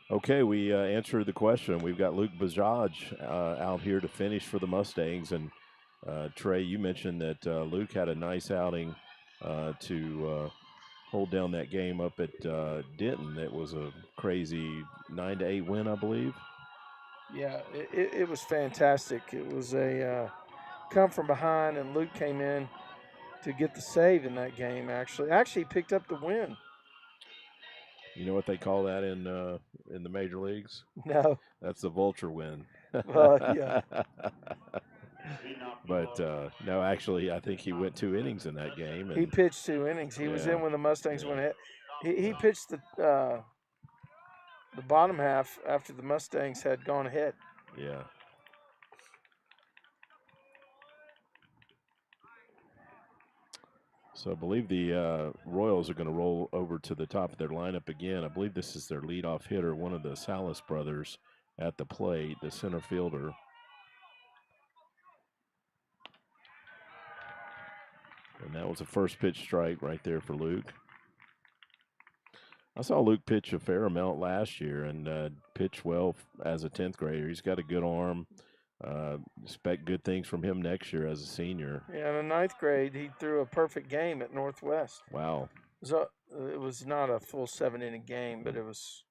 Okay, we answered the question. We've got Luke Bajaj out here to finish for the Mustangs. And Trey, you mentioned that Luke had a nice outing to hold down that game up at Denton. It was a crazy 9-8 win, I believe. Yeah, it was fantastic. It was a come from behind, and Luke came in to get the save in that game. Actually picked up the win. You know what they call that in the major leagues? No, That's the vulture win. well, yeah, But no, actually, I think he went 2 innings in that game. And he pitched 2 innings. He was in when the Mustangs went ahead. He pitched the bottom half after the Mustangs had gone ahead. Yeah. So I believe the Royals are going to roll over to the top of their lineup again. I believe this is their leadoff hitter, one of the Salas brothers at the plate, the center fielder. And that was a first pitch strike right there for Luke. I saw Luke pitch a fair amount last year and pitch well as a 10th grader. He's got a good arm. Expect good things from him next year as a senior. Yeah, in the 9th grade, he threw a perfect game at Northwest. Wow. So it was not a full 7-inning game, but it was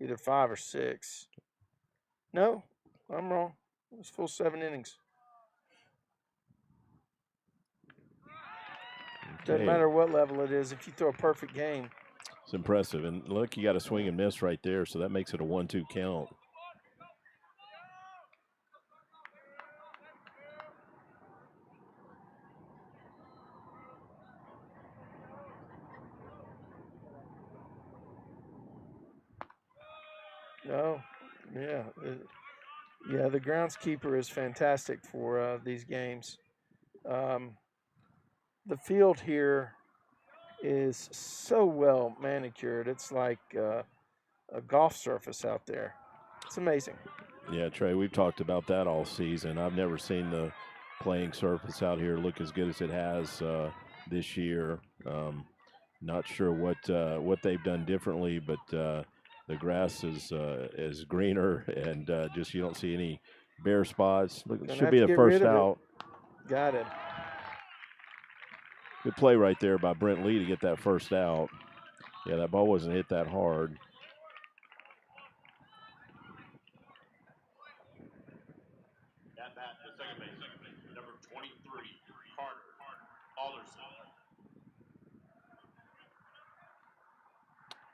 either 5 or 6. No, I'm wrong. It was full 7 innings. Doesn't matter what level it is. If you throw a perfect game, it's impressive. And look, you got a swing and miss right there, so that makes it a 1-2 count. no, yeah, yeah. The groundskeeper is fantastic for these games. The field here is so well manicured. It's like a golf surface out there. It's amazing. Yeah, Trey, we've talked about that all season. I've never seen the playing surface out here look as good as it has this year. Not sure what they've done differently, but the grass is greener and just you don't see any bare spots. Look, it should be the first out. Got it. Good play right there by Brent Lee to get that first out. Yeah, that ball wasn't hit that hard. At bat, the second base, number 23, Carter Alderson.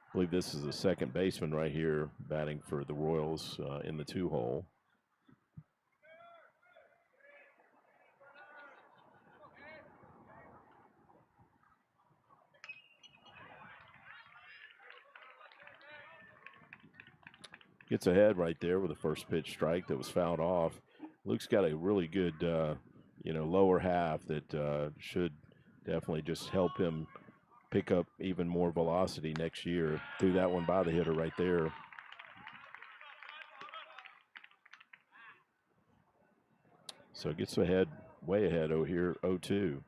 I believe this is the second baseman right here batting for the Royals in the 2-hole. Gets ahead right there with a first pitch strike that was fouled off. Luke's got a really good, lower half that should definitely just help him pick up even more velocity next year. Threw that one by the hitter right there. So it gets ahead, way ahead over here, 0-2.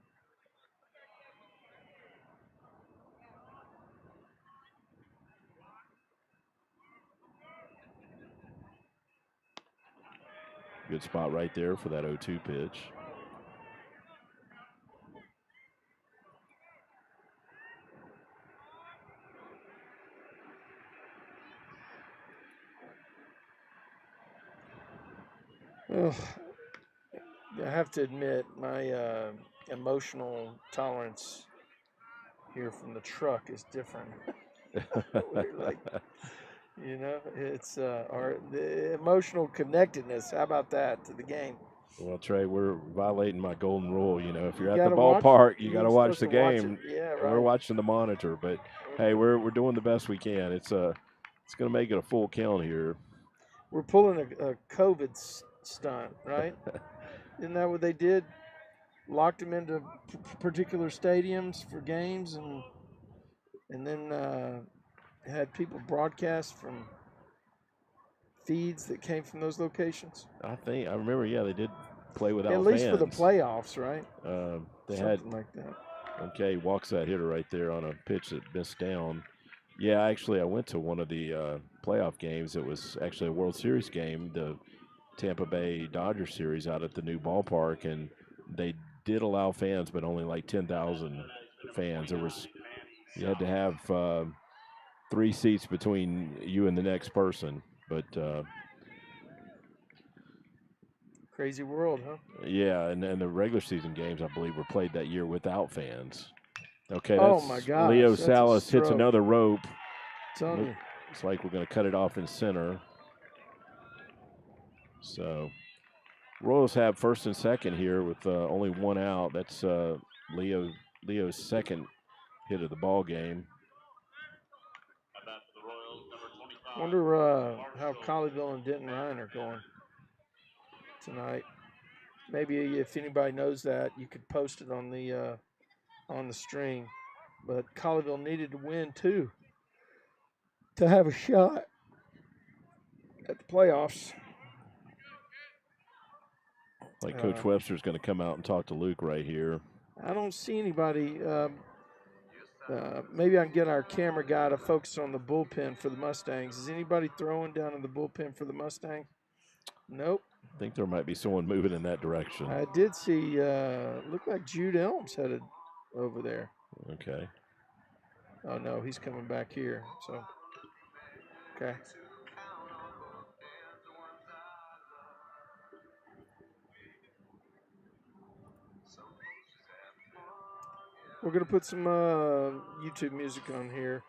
Good spot right there for that 0-2 pitch. Ugh. I have to admit, my emotional tolerance here from the truck is different. It's the emotional connectedness. How about that to the game? Well, Trey, we're violating my golden rule. If you're at the gotta ballpark, you you're got to watch the supposed to watch game. it. Yeah, right. We're watching the monitor, but hey, we're doing the best we can. It's going to make it a full count here. We're pulling a COVID stunt, right? Isn't that what they did? Locked them into particular stadiums for games, and then had people broadcast from feeds that came from those locations. I remember. Yeah, they did play without at least fans. for the playoffs, right? They Something had like that. Okay, walks that hitter right there on a pitch that missed down. Yeah, actually, I went to one of the playoff games. It was actually a World Series game, the Tampa Bay Dodgers series out at the new ballpark, and they did allow fans, but only like 10,000 fans. You had to have 3 seats between you and the next person, but Crazy world, huh? yeah, and the regular season games, I believe, were played that year without fans. Okay, Oh my that's gosh, Leo that's a Salas hits stroke. another rope. Telling you. It's like we're going to cut it off in center. So Royals have first and second here with only 1 out. That's Leo's second hit of the ball game. Wonder how Colleyville and Denton Ryan are going tonight. Maybe if anybody knows that, you could post it on the stream. But Colleyville needed to win too to have a shot at the playoffs. Like Coach Webster's going to come out and talk to Luke right here. I don't see anybody. Maybe I can get our camera guy to focus on the bullpen for the Mustangs. Is anybody throwing down in the bullpen for the Mustangs? Nope. I think there might be someone moving in that direction. I did see, looked like Jude Elms headed over there. Okay. Oh, no, he's coming back here. So, okay. We're going to put some YouTube music on here.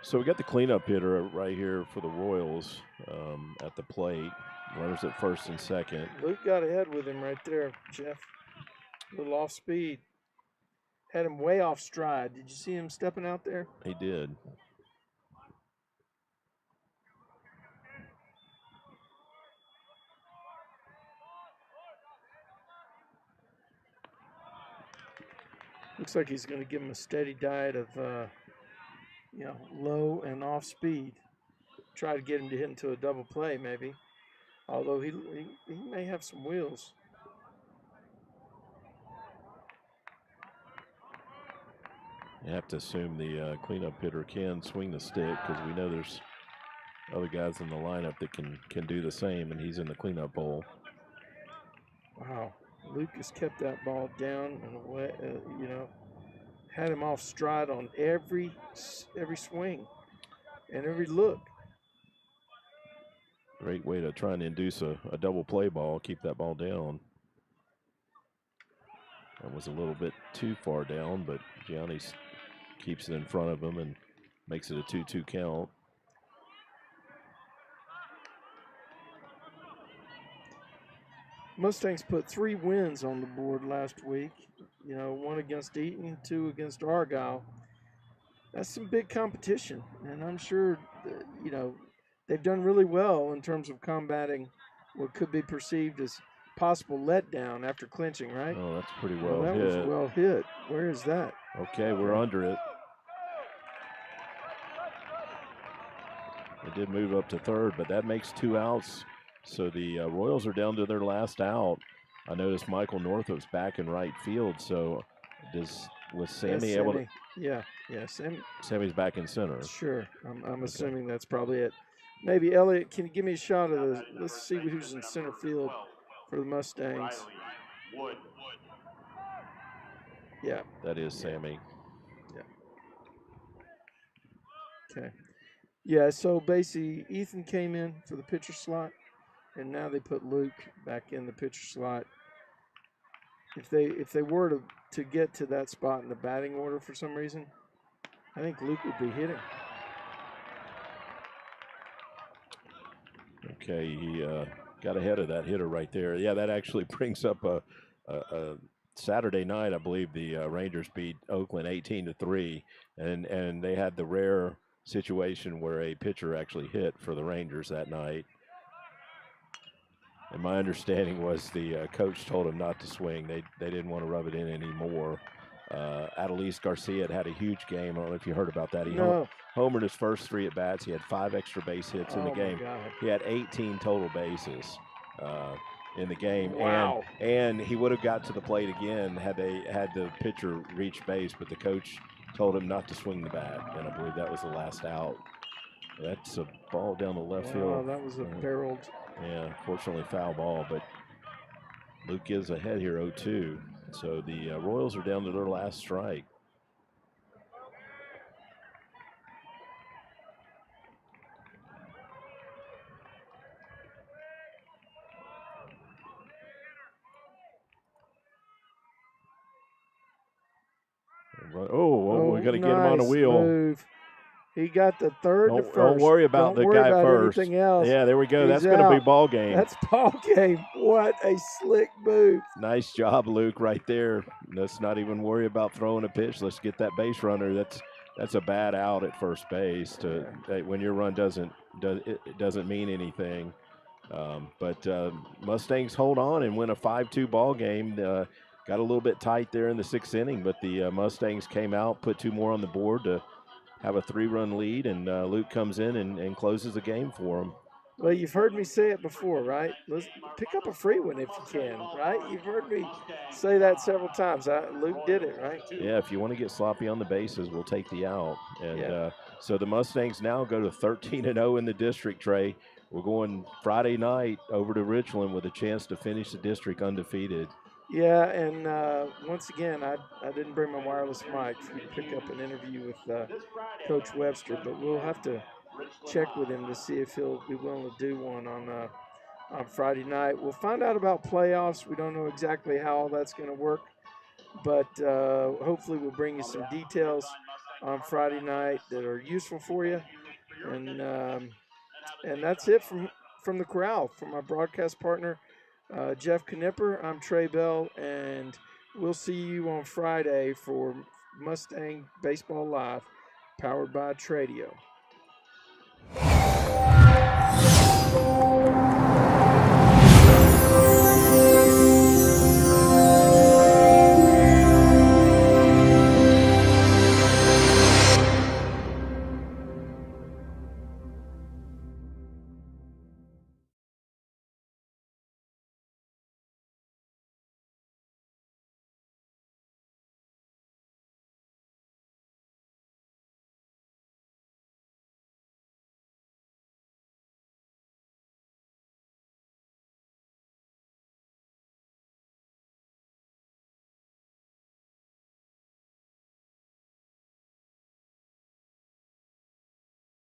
So we got the cleanup hitter right here for the Royals at the plate. Runners at first and second. Luke got ahead with him right there, Jeff. A little off speed. Had him way off stride. Did you see him stepping out there? He did. Looks like he's going to give him a steady diet of, low and off speed. Try to get him to hit into a double play, maybe. Although he may have some wheels. You have to assume the cleanup hitter can swing the stick because we know there's other guys in the lineup that can do the same, and he's in the cleanup bowl. Wow. Luke has kept that ball down and away, had him off stride on every swing and every look. Great way to try and induce a double play ball, keep that ball down. That was a little bit too far down, but Gianni keeps it in front of him and makes it a 2-2 count. Mustangs put 3 wins on the board last week. 1 against Eaton, 2 against Argyle. That's some big competition, and I'm sure, they've done really well in terms of combating what could be perceived as possible letdown after clinching, right? Oh, that's pretty well that hit. Was well hit. Where is that? Okay, we're under it. They did move up to third, but that makes 2 outs. So the Royals are down to their last out. I noticed Michael Northup's back in right field. So was Sammy able to? Yeah, Sammy's back in center. Sure, I'm assuming that's probably it. Maybe Elliot, can you give me a shot of the? Let's see who's in center field for the Mustangs. Yeah, that is Sammy. Yeah. Okay. Yeah, so basically Ethan came in for the pitcher slot, and now they put Luke back in the pitcher slot. If they were to get to that spot in the batting order for some reason, I think Luke would be hitting. Okay, he got ahead of that hitter right there. Yeah, that actually brings up a Saturday night. I believe the Rangers beat Oakland 18-3, and they had the rare situation where a pitcher actually hit for the Rangers that night. And my understanding was the coach told him not to swing. They didn't want to rub it in anymore. Adelise Garcia had a huge game. I don't know if you heard about that. He homered his first 3 at bats. He had 5 extra base hits in the game. He had 18 total bases in the game. Wow. And he would have got to the plate again had the pitcher reached base, but the coach told him not to swing the bat. And I believe that was the last out. That's a ball down the left field. That was a barreled. Yeah, fortunately foul ball, but Luke is ahead here 0-2. So the Royals are down to their last strike. We got to get him on the wheel. Move. He got the third to first. Don't worry about the guy first. Anything else. Yeah, there we go. He's That's going to be ball game. That's ball game. What a slick move. Nice job, Luke, right there. Let's not even worry about throwing a pitch. Let's get that base runner. That's a bad out at first base. When your run doesn't mean anything. But Mustangs hold on and win a 5-2 ball game. Got a little bit tight there in the 6th inning, but the Mustangs came out, put 2 more on the board to have a 3-run lead, and Luke comes in and closes the game for him. Well, you've heard me say it before, right? Let's pick up a free one if you can, right? You've heard me say that several times. Luke did it, right? Yeah, if you want to get sloppy on the bases, we'll take the out. And so the Mustangs now go to 13-0 in the district, Trey. We're going Friday night over to Richland with a chance to finish the district undefeated. Yeah, and once again, I didn't bring my wireless mic to pick up an interview with Coach Webster, but we'll have to check with him to see if he'll be willing to do one on Friday night. We'll find out about playoffs. We don't know exactly how all that's going to work, but hopefully we'll bring you some details on Friday night that are useful for you. And that's it from the Corral, from our broadcast partner, Jeff Knipper. I'm Trey Bell, and we'll see you on Friday for Mustang Baseball Live, powered by Tradio.